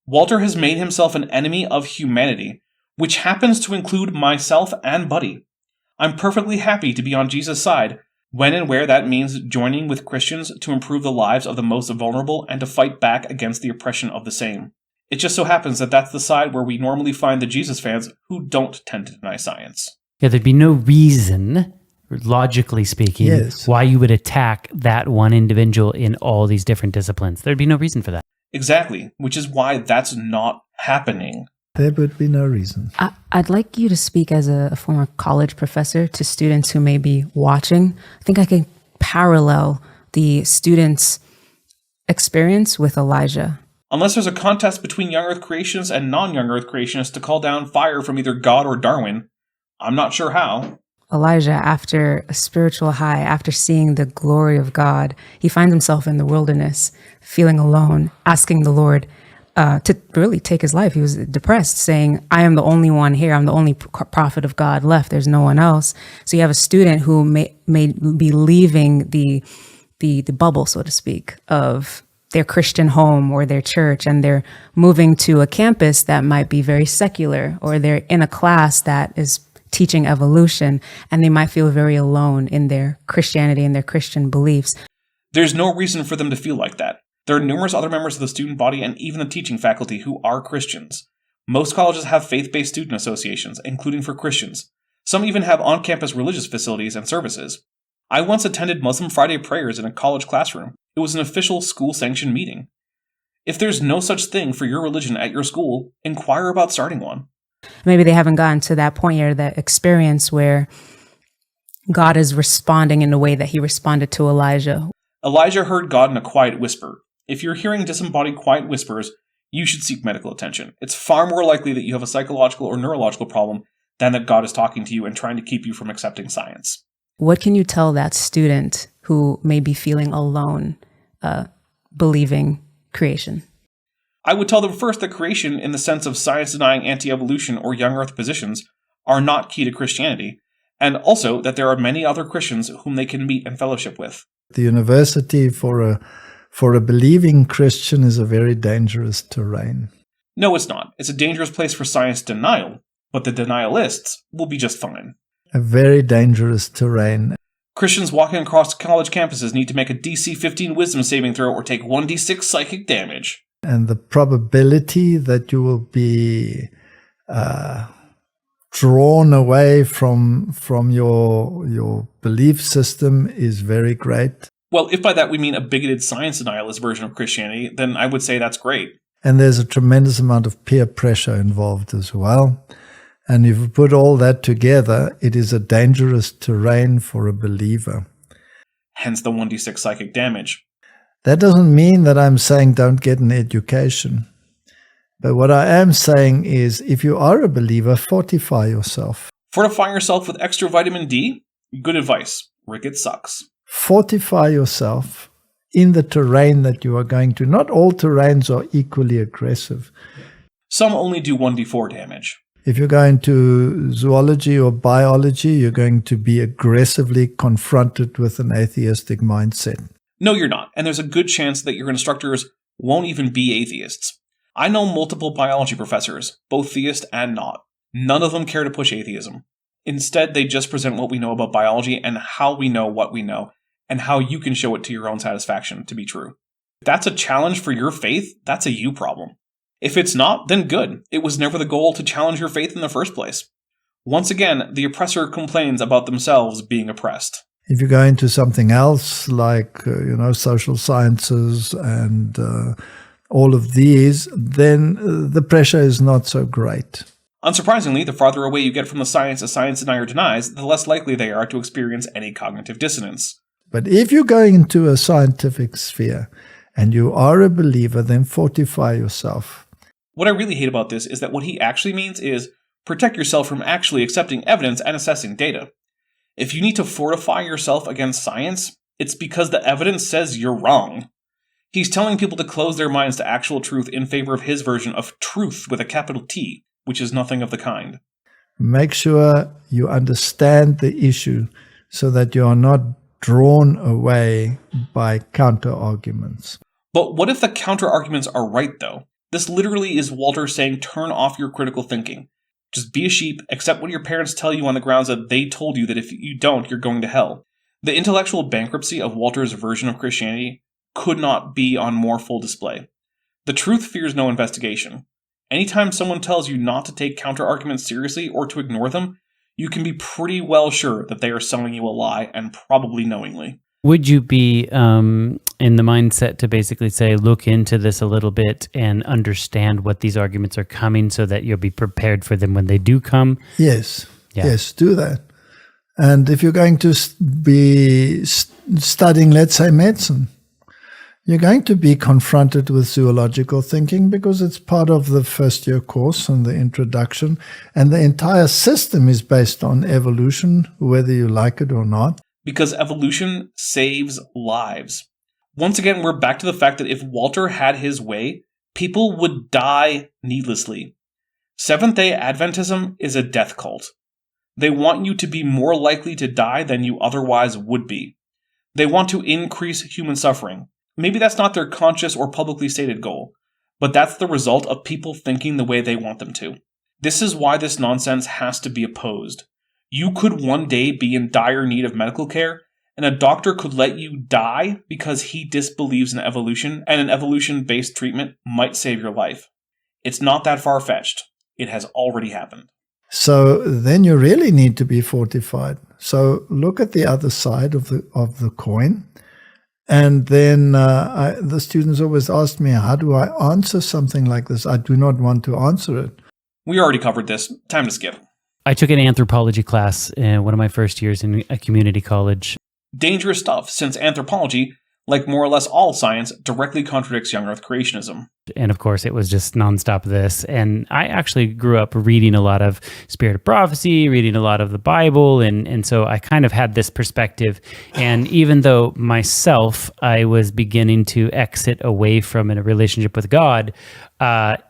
Walter has made himself an enemy of humanity, which happens to include myself and Budde. I'm perfectly happy to be on Jesus' side, when and where that means joining with Christians to improve the lives of the most vulnerable and to fight back against the oppression of the same. It just so happens that that's the side where we normally find the Jesus fans who don't tend to deny science. Yeah, there'd be no reason, logically speaking, why you would attack that one individual in all these different disciplines. There'd be no reason for that. Exactly, which is why that's not happening. There would be no reason. I'd like you to speak as a former college professor to students who may be watching. I think I can parallel the students' experience with Elijah. Unless there's a contest between young Earth creationists and non-young Earth creationists to call down fire from either God or Darwin, I'm not sure how. Elijah, after a spiritual high, after seeing the glory of God, he finds himself in the wilderness, feeling alone, asking the Lord, to really take his life. He was depressed, saying, I am the only one here. I'm the only prophet of God left. There's no one else. So you have a student who may be leaving the bubble, so to speak, of their Christian home or their church, and they're moving to a campus that might be very secular, or they're in a class that is teaching evolution, and they might feel very alone in their Christianity and their Christian beliefs. There's no reason for them to feel like that. There are numerous other members of the student body and even the teaching faculty who are Christians. Most colleges have faith-based student associations, including for Christians. Some even have on-campus religious facilities and services. I once attended Muslim Friday prayers in a college classroom. It was an official school-sanctioned meeting. If there's no such thing for your religion at your school, inquire about starting one. Maybe they haven't gotten to that point yet, that experience where God is responding in a way that he responded to Elijah. Elijah heard God in a quiet whisper. If you're hearing disembodied quiet whispers, you should seek medical attention. It's far more likely that you have a psychological or neurological problem than that God is talking to you and trying to keep you from accepting science. What can you tell that student who may be feeling alone, believing creation? I would tell them first that creation, in the sense of science-denying anti-evolution or young earth positions, are not key to Christianity, and also that there are many other Christians whom they can meet and fellowship with. The university for a believing Christian is a very dangerous terrain. No, it's not. It's a dangerous place for science denial, but the denialists will be just fine. A very dangerous terrain. Christians walking across college campuses need to make a DC 15 wisdom saving throw or take 1d6 psychic damage. And the probability that you will be drawn away from your belief system is very great. Well, if by that we mean a bigoted science denialist version of Christianity, then I would say that's great. And there's a tremendous amount of peer pressure involved as well. And if you put all that together, it is a dangerous terrain for a believer. Hence the 1d6 psychic damage. That doesn't mean that I'm saying don't get an education. But what I am saying is, if you are a believer, fortify yourself. Fortifying yourself with extra vitamin D? Good advice. Ricket sucks. Fortify yourself in the terrain that you are going to. Not all terrains are equally aggressive. Some only do 1d4 damage. If you're going to zoology or biology, you're going to be aggressively confronted with an atheistic mindset. No, you're not. And there's a good chance that your instructors won't even be atheists. I know multiple biology professors, both theist and not. None of them care to push atheism. Instead, they just present what we know about biology and how we know what we know, and how you can show it to your own satisfaction to be true. If that's a challenge for your faith, that's a you problem. If it's not, then good. It was never the goal to challenge your faith in the first place. Once again, the oppressor complains about themselves being oppressed. If you go into something else like, social sciences and all of these, then the pressure is not so great. Unsurprisingly, the farther away you get from the science a science denier denies, the less likely they are to experience any cognitive dissonance. But if you're going into a scientific sphere and you are a believer, then fortify yourself. What I really hate about this is that what he actually means is protect yourself from actually accepting evidence and assessing data. If you need to fortify yourself against science, it's because the evidence says you're wrong. He's telling people to close their minds to actual truth in favor of his version of truth with a capital T, which is nothing of the kind. Make sure you understand the issue so that you are not drawn away by counter-arguments. But what if the counter-arguments are right, though? This literally is Walter saying turn off your critical thinking. Just be a sheep, accept what your parents tell you on the grounds that they told you that if you don't, you're going to hell. The intellectual bankruptcy of Walter's version of Christianity could not be on more full display. The truth fears no investigation. Anytime someone tells you not to take counter-arguments seriously or to ignore them, you can be pretty well sure that they are selling you a lie, and probably knowingly. Would you be in the mindset to basically say, look into this a little bit and understand what these arguments are coming so that you'll be prepared for them when they do come? Yes. Yeah. Yes, do that. And if you're going to be studying, let's say, medicine, you're going to be confronted with zoological thinking because it's part of the first year course and the introduction. And the entire system is based on evolution, whether you like it or not. Because evolution saves lives. Once again, we're back to the fact that if Walter had his way, People would die needlessly. Seventh-day Adventism is a death cult. They want you to be more likely to die than you otherwise would be. They want to increase human suffering. Maybe that's not their conscious or publicly stated goal, but that's the result of people thinking the way they want them to. This is why this nonsense has to be opposed. You could one day be in dire need of medical care, and a doctor could let you die because he disbelieves in evolution, and an evolution-based treatment might save your life. It's not that far-fetched. It has already happened. So then you really need to be fortified. So look at the other side of the coin. And then the students always ask me, how do I answer something like this? I do not want to answer it. We already covered this. Time to skip. I took an anthropology class in one of my first years in a community college. Dangerous stuff, since anthropology, like more or less all science, directly contradicts young Earth creationism. And of course, it was just nonstop this. And I actually grew up reading a lot of Spirit of Prophecy, reading a lot of the Bible. And so I kind of had this perspective. And even though myself, I was beginning to exit away from a relationship with God,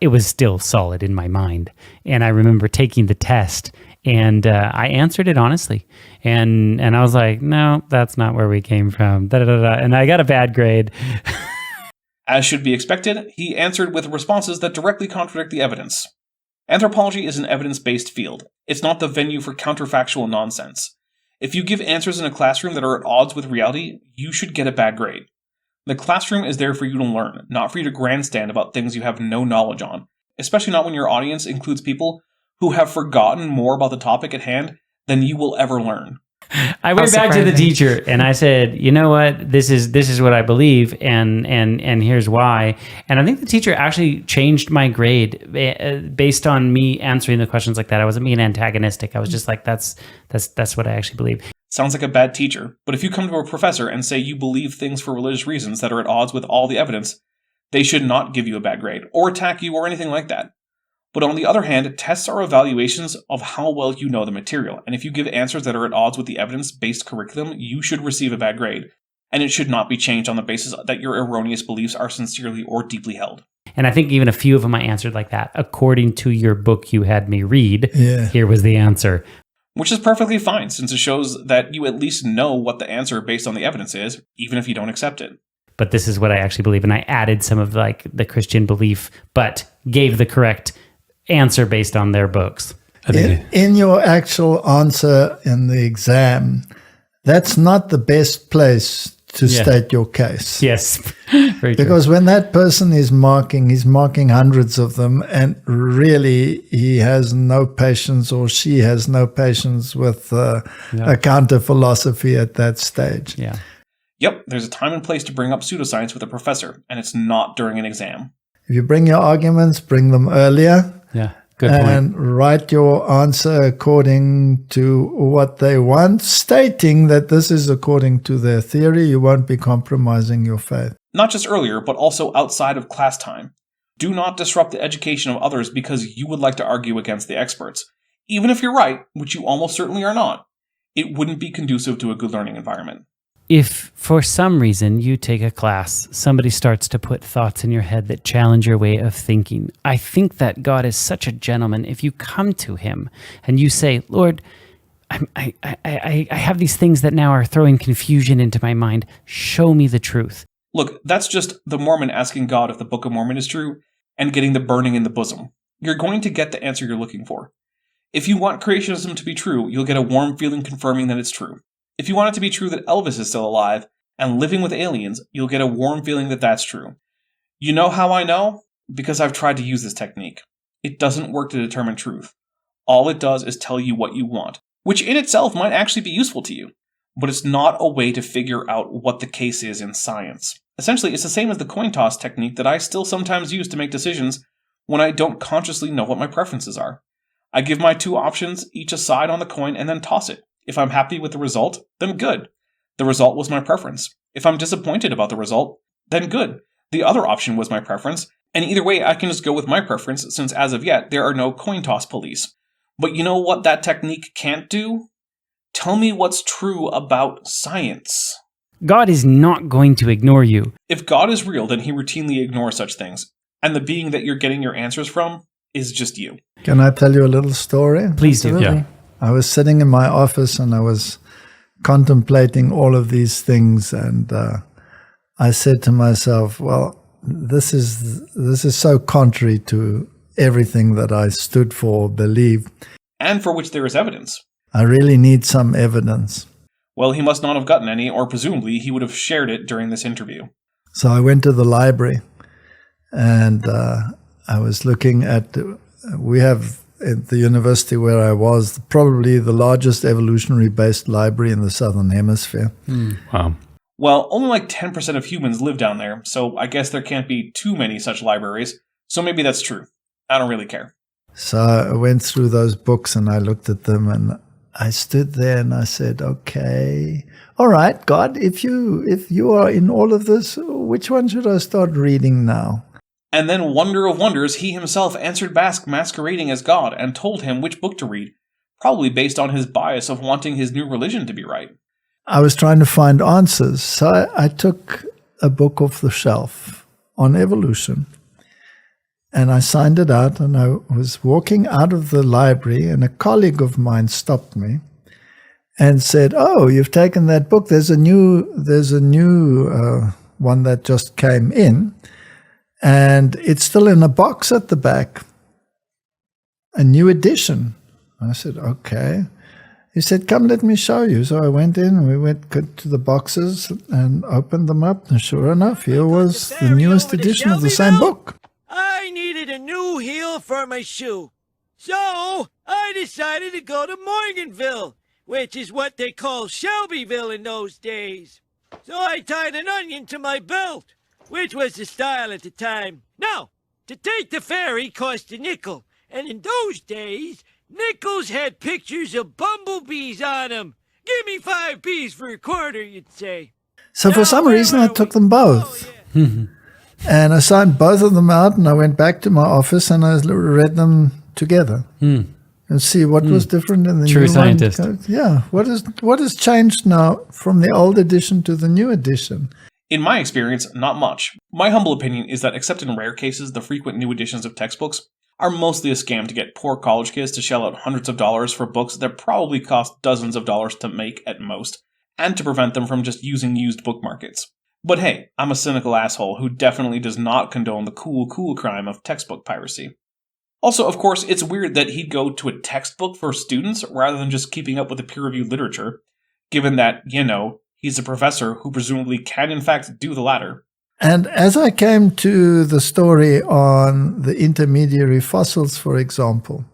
it was still solid in my mind. And I remember taking the test, and I answered it honestly. And I was like, no, that's not where we came from. And I got a bad grade. As should be expected, he answered with responses that directly contradict the evidence. Anthropology is an evidence-based field. It's not the venue for counterfactual nonsense. If you give answers in a classroom that are at odds with reality, you should get a bad grade. The classroom is there for you to learn, not for you to grandstand about things you have no knowledge on, especially not when your audience includes people who have forgotten more about the topic at hand than you will ever learn. I went back to the teacher and I said, you know what, this is what I believe, and here's why. And I think the teacher actually changed my grade based on me answering the questions like that. I wasn't being antagonistic. I was just like, that's what I actually believe. Sounds like a bad teacher, but if you come to a professor and say you believe things for religious reasons that are at odds with all the evidence, they should not give you a bad grade, or attack you, or anything like that. But on the other hand, tests are evaluations of how well you know the material, and if you give answers that are at odds with the evidence-based curriculum, you should receive a bad grade, and it should not be changed on the basis that your erroneous beliefs are sincerely or deeply held. And I think even a few of them I answered like that. According to your book you had me read, Here was the answer. Which is perfectly fine, since it shows that you at least know what the answer based on the evidence is, even if you don't accept it. But this is what I actually believe, and I added some of like the Christian belief, but gave the correct answer based on their books. In your actual answer in the exam, that's not the best place to state your case. Yes, very true. Because when that person is marking, he's marking hundreds of them, and really he has no patience, or she has no patience with a counter philosophy at that stage. Yeah. Yep, there's a time and place to bring up pseudoscience with a professor, and it's not during an exam. If you bring your arguments, bring them earlier. Yeah, good point. And write your answer according to what they want, stating that this is according to their theory. You won't be compromising your faith. Not just earlier, but also outside of class time. Do not disrupt the education of others because you would like to argue against the experts. Even if you're right, which you almost certainly are not, it wouldn't be conducive to a good learning environment. If for some reason you take a class, somebody starts to put thoughts in your head that challenge your way of thinking, I think that God is such a gentleman. If you come to him and you say, Lord, I have these things that now are throwing confusion into my mind. Show me the truth. Look, that's just the Mormon asking God if the Book of Mormon is true and getting the burning in the bosom. You're going to get the answer you're looking for. If you want creationism to be true, you'll get a warm feeling confirming that it's true. If you want it to be true that Elvis is still alive and living with aliens, you'll get a warm feeling that that's true. You know how I know? Because I've tried to use this technique. It doesn't work to determine truth. All it does is tell you what you want, which in itself might actually be useful to you, but it's not a way to figure out what the case is in science. Essentially, it's the same as the coin toss technique that I still sometimes use to make decisions when I don't consciously know what my preferences are. I give my two options, each a side on the coin, and then toss it. If I'm happy with the result, then good. The result was my preference. If I'm disappointed about the result, then good. The other option was my preference, and either way I can just go with my preference since as of yet there are no coin toss police. But you know what that technique can't do? Tell me what's true about science. God is not going to ignore you. If God is real, then he routinely ignores such things. and the being that you're getting your answers from is just you. Can I tell you a little story? Please do. Absolutely. Yeah. I was sitting in my office and I was contemplating all of these things, and I said to myself, well, this is so contrary to everything that I stood for, believed. And for which there is evidence. I really need some evidence. Well, he must not have gotten any, or presumably he would have shared it during this interview. So I went to the library, and I was looking at, we have at the university where I was, probably the largest evolutionary-based library in the Southern Hemisphere. Wow. Well, only like 10% of humans live down there, so I guess there can't be too many such libraries, so maybe that's true. I don't really care. So I went through those books and I looked at them, and I stood there and I said, okay, all right, God, if you are in all of this, which one should I start reading now? And then, wonder of wonders, he himself answered back masquerading as God and told him which book to read, probably based on his bias of wanting his new religion to be right. I was trying to find answers, so I took a book off the shelf on evolution, and I signed it out, and I was walking out of the library, and a colleague of mine stopped me and said, oh, you've taken that book. There's a new one that just came in, and it's still in a box at the back, a new edition. I said, okay. He said, come, let me show you. So I went in, and we went to the boxes and opened them up, and sure enough, here was the newest edition of the same book. I needed a new heel for my shoe. So I decided to go to Morganville, which is what they call Shelbyville in those days. So I tied an onion to my belt, which was the style at the time. Now, to take the ferry cost a nickel, and in those days, nickels had pictures of bumblebees on them. Give me 5 bees for a quarter, you'd say. So for Now, some where reason, I are took we? them both. Oh, yeah. And I signed both of them out, and I went back to my office and I read them together and see what was different in the True new scientist. one. Yeah, what has changed now from the old edition to the new edition? In my experience, not much. My humble opinion is that except in rare cases, the frequent new editions of textbooks are mostly a scam to get poor college kids to shell out hundreds of dollars for books that probably cost dozens of dollars to make at most, and to prevent them from just using used book markets. But hey, I'm a cynical asshole who definitely does not condone the cool crime of textbook piracy. Also, of course, it's weird that he'd go to a textbook for students rather than just keeping up with the peer-reviewed literature, given that, he's a professor who presumably can in fact do the latter. And as I came to the story on the intermediary fossils, for example,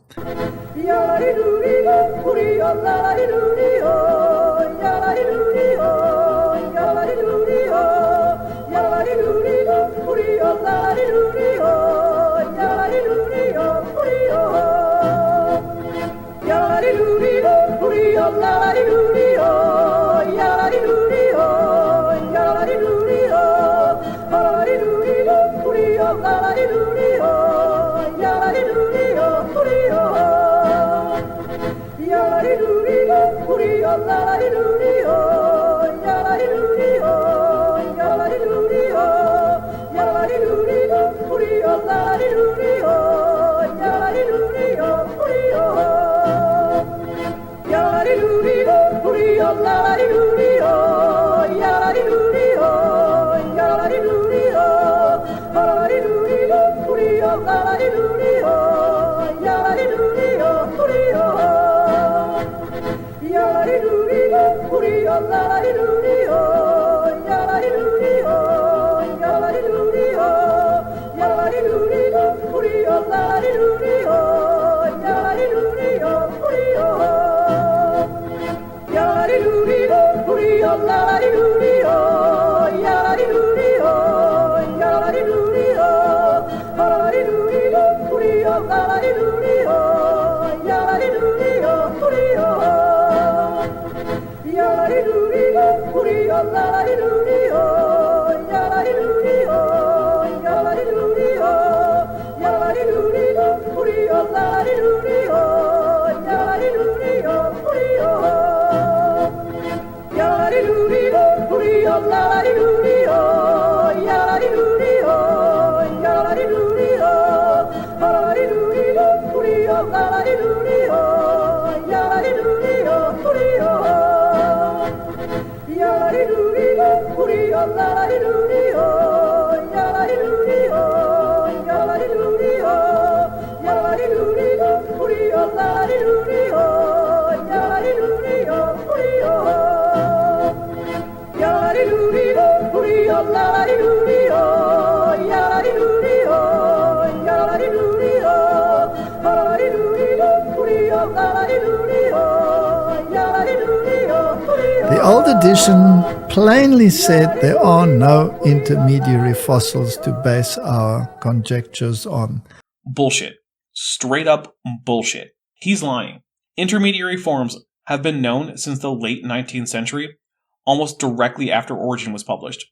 The old edition plainly said there are no intermediary fossils to base our conjectures on. Bullshit. Straight up bullshit. He's lying. Intermediary forms have been known since the late 19th century, almost directly after Origin was published.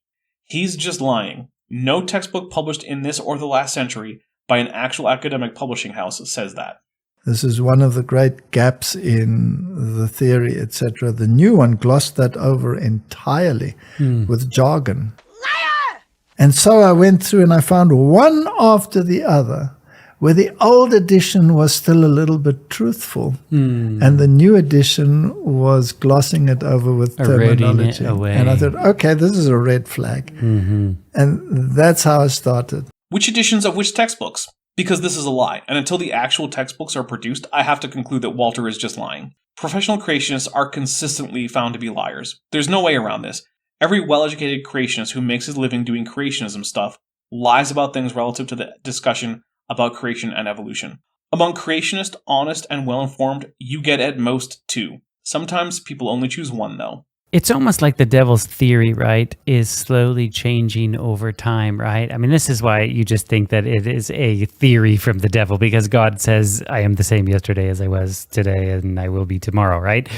He's just lying. No textbook published in this or the last century by an actual academic publishing house says that. This is one of the great gaps in the theory, etc. The new one glossed that over entirely with jargon. Liar! And so I went through and I found one after the other where the old edition was still a little bit truthful and the new edition was glossing it over with terminology. And I thought, okay, this is a red flag. And that's how I started. Which editions of which textbooks? Because this is a lie, and until the actual textbooks are produced, I have to conclude that Walter is just lying. Professional creationists are consistently found to be liars. There's no way around this. Every well-educated creationist who makes his living doing creationism stuff lies about things relative to the discussion about creation and evolution. Among creationists, honest and well-informed, you get at most 2. Sometimes people only choose 1, though. It's almost like the devil's theory, right, is slowly changing over time, right? I mean, this is why you just think that it is a theory from the devil, because God says, I am the same yesterday as I was today, and I will be tomorrow, right?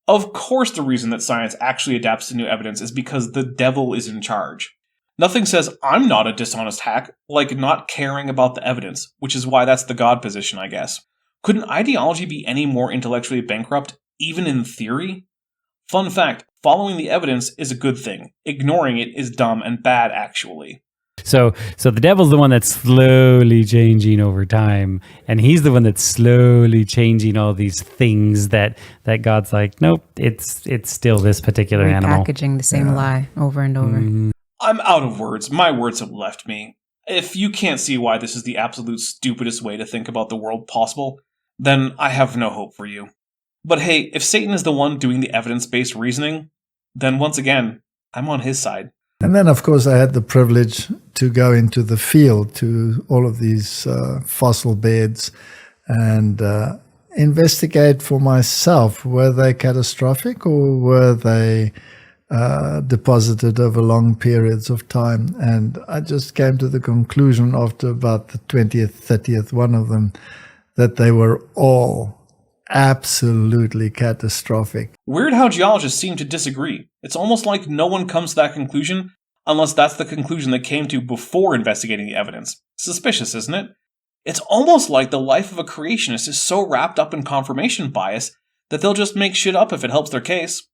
Of course, the reason that science actually adapts to new evidence is because the devil is in charge. Nothing says, I'm not a dishonest hack, like not caring about the evidence, which is why that's the God position, I guess. Couldn't ideology be any more intellectually bankrupt, even in theory? Fun fact, following the evidence is a good thing. Ignoring it is dumb and bad, actually. So the devil's the one that's slowly changing over time, and he's the one that's slowly changing all these things that God's like, nope, it's still this particular animal. Packaging the same lie over and over. I'm out of words. My words have left me. If you can't see why this is the absolute stupidest way to think about the world possible, then I have no hope for you. But hey, if Satan is the one doing the evidence-based reasoning, then once again, I'm on his side. And then, of course, I had the privilege to go into the field to all of these fossil beds and investigate for myself, were they catastrophic or were they deposited over long periods of time? And I just came to the conclusion after about the 20th, 30th one of them that they were all absolutely catastrophic. Weird how geologists seem to disagree. It's almost like no one comes to that conclusion unless that's the conclusion they came to before investigating the evidence. Suspicious, isn't it? It's almost like the life of a creationist is so wrapped up in confirmation bias that they'll just make shit up if it helps their case.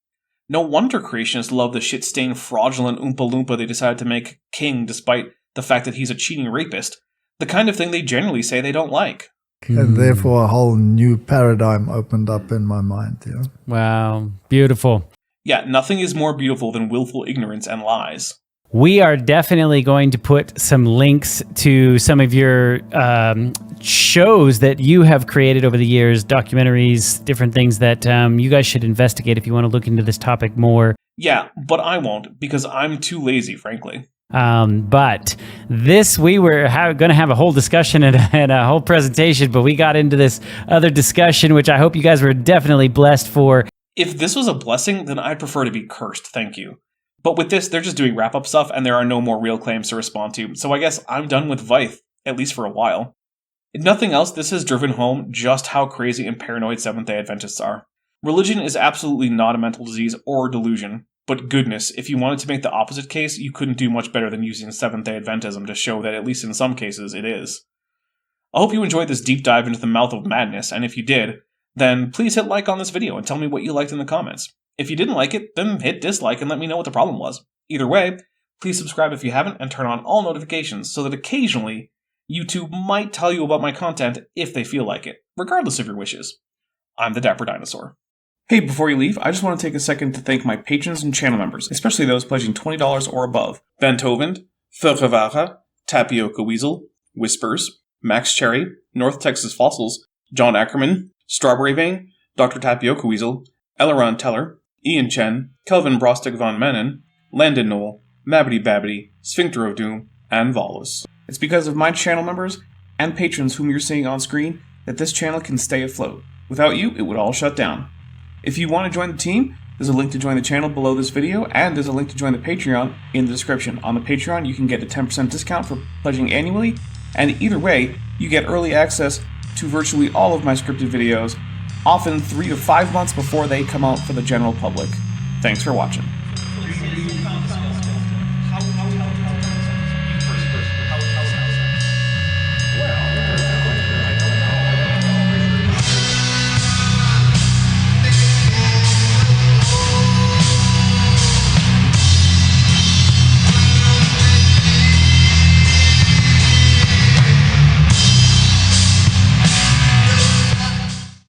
No wonder creationists love the shit-stained, fraudulent Oompa Loompa they decided to make king despite the fact that he's a cheating rapist. The kind of thing they generally say they don't like. And therefore a whole new paradigm opened up in my mind. Yeah. Wow, beautiful. Yeah, nothing is more beautiful than willful ignorance and lies. We are definitely going to put some links to some of your shows that you have created over the years, documentaries, different things that you guys should investigate if you want to look into this topic more. Yeah, but I won't, because I'm too lazy, frankly. But this, we were going to have a whole discussion and a whole presentation, but we got into this other discussion, which I hope you guys were definitely blessed for. If this was a blessing, then I'd prefer to be cursed, thank you. But with this, they're just doing wrap-up stuff, and there are no more real claims to respond to, so I guess I'm done with Veith, at least for a while. If nothing else, this has driven home just how crazy and paranoid Seventh-day Adventists are. Religion is absolutely not a mental disease or delusion. But goodness, if you wanted to make the opposite case, you couldn't do much better than using Seventh-day Adventism to show that at least in some cases it is. I hope you enjoyed this deep dive into the mouth of madness, and if you did, then please hit like on this video and tell me what you liked in the comments. If you didn't like it, then hit dislike and let me know what the problem was. Either way, please subscribe if you haven't and turn on all notifications so that occasionally YouTube might tell you about my content if they feel like it, regardless of your wishes. I'm the Dapper Dinosaur. Hey, before you leave, I just want to take a second to thank my patrons and channel members, especially those pledging $20 or above. Van Tovend, Furgevara, Tapioca Weasel, Whispers, Max Cherry, North Texas Fossils, John Ackerman, Strawberry Vein, Dr. Tapioca Weasel, Elleron Teller, Ian Chen, Kelvin Brostek von Mennen, Landon Knoll, Mabbity Babbity, Sphincter of Doom, and Volus. It's because of my channel members and patrons whom you're seeing on screen that this channel can stay afloat. Without you, it would all shut down. If you want to join the team, there's a link to join the channel below this video, and there's a link to join the Patreon in the description. On the Patreon, you can get a 10% discount for pledging annually, and either way, you get early access to virtually all of my scripted videos, often 3 to 5 months before they come out for the general public. Thanks for watching.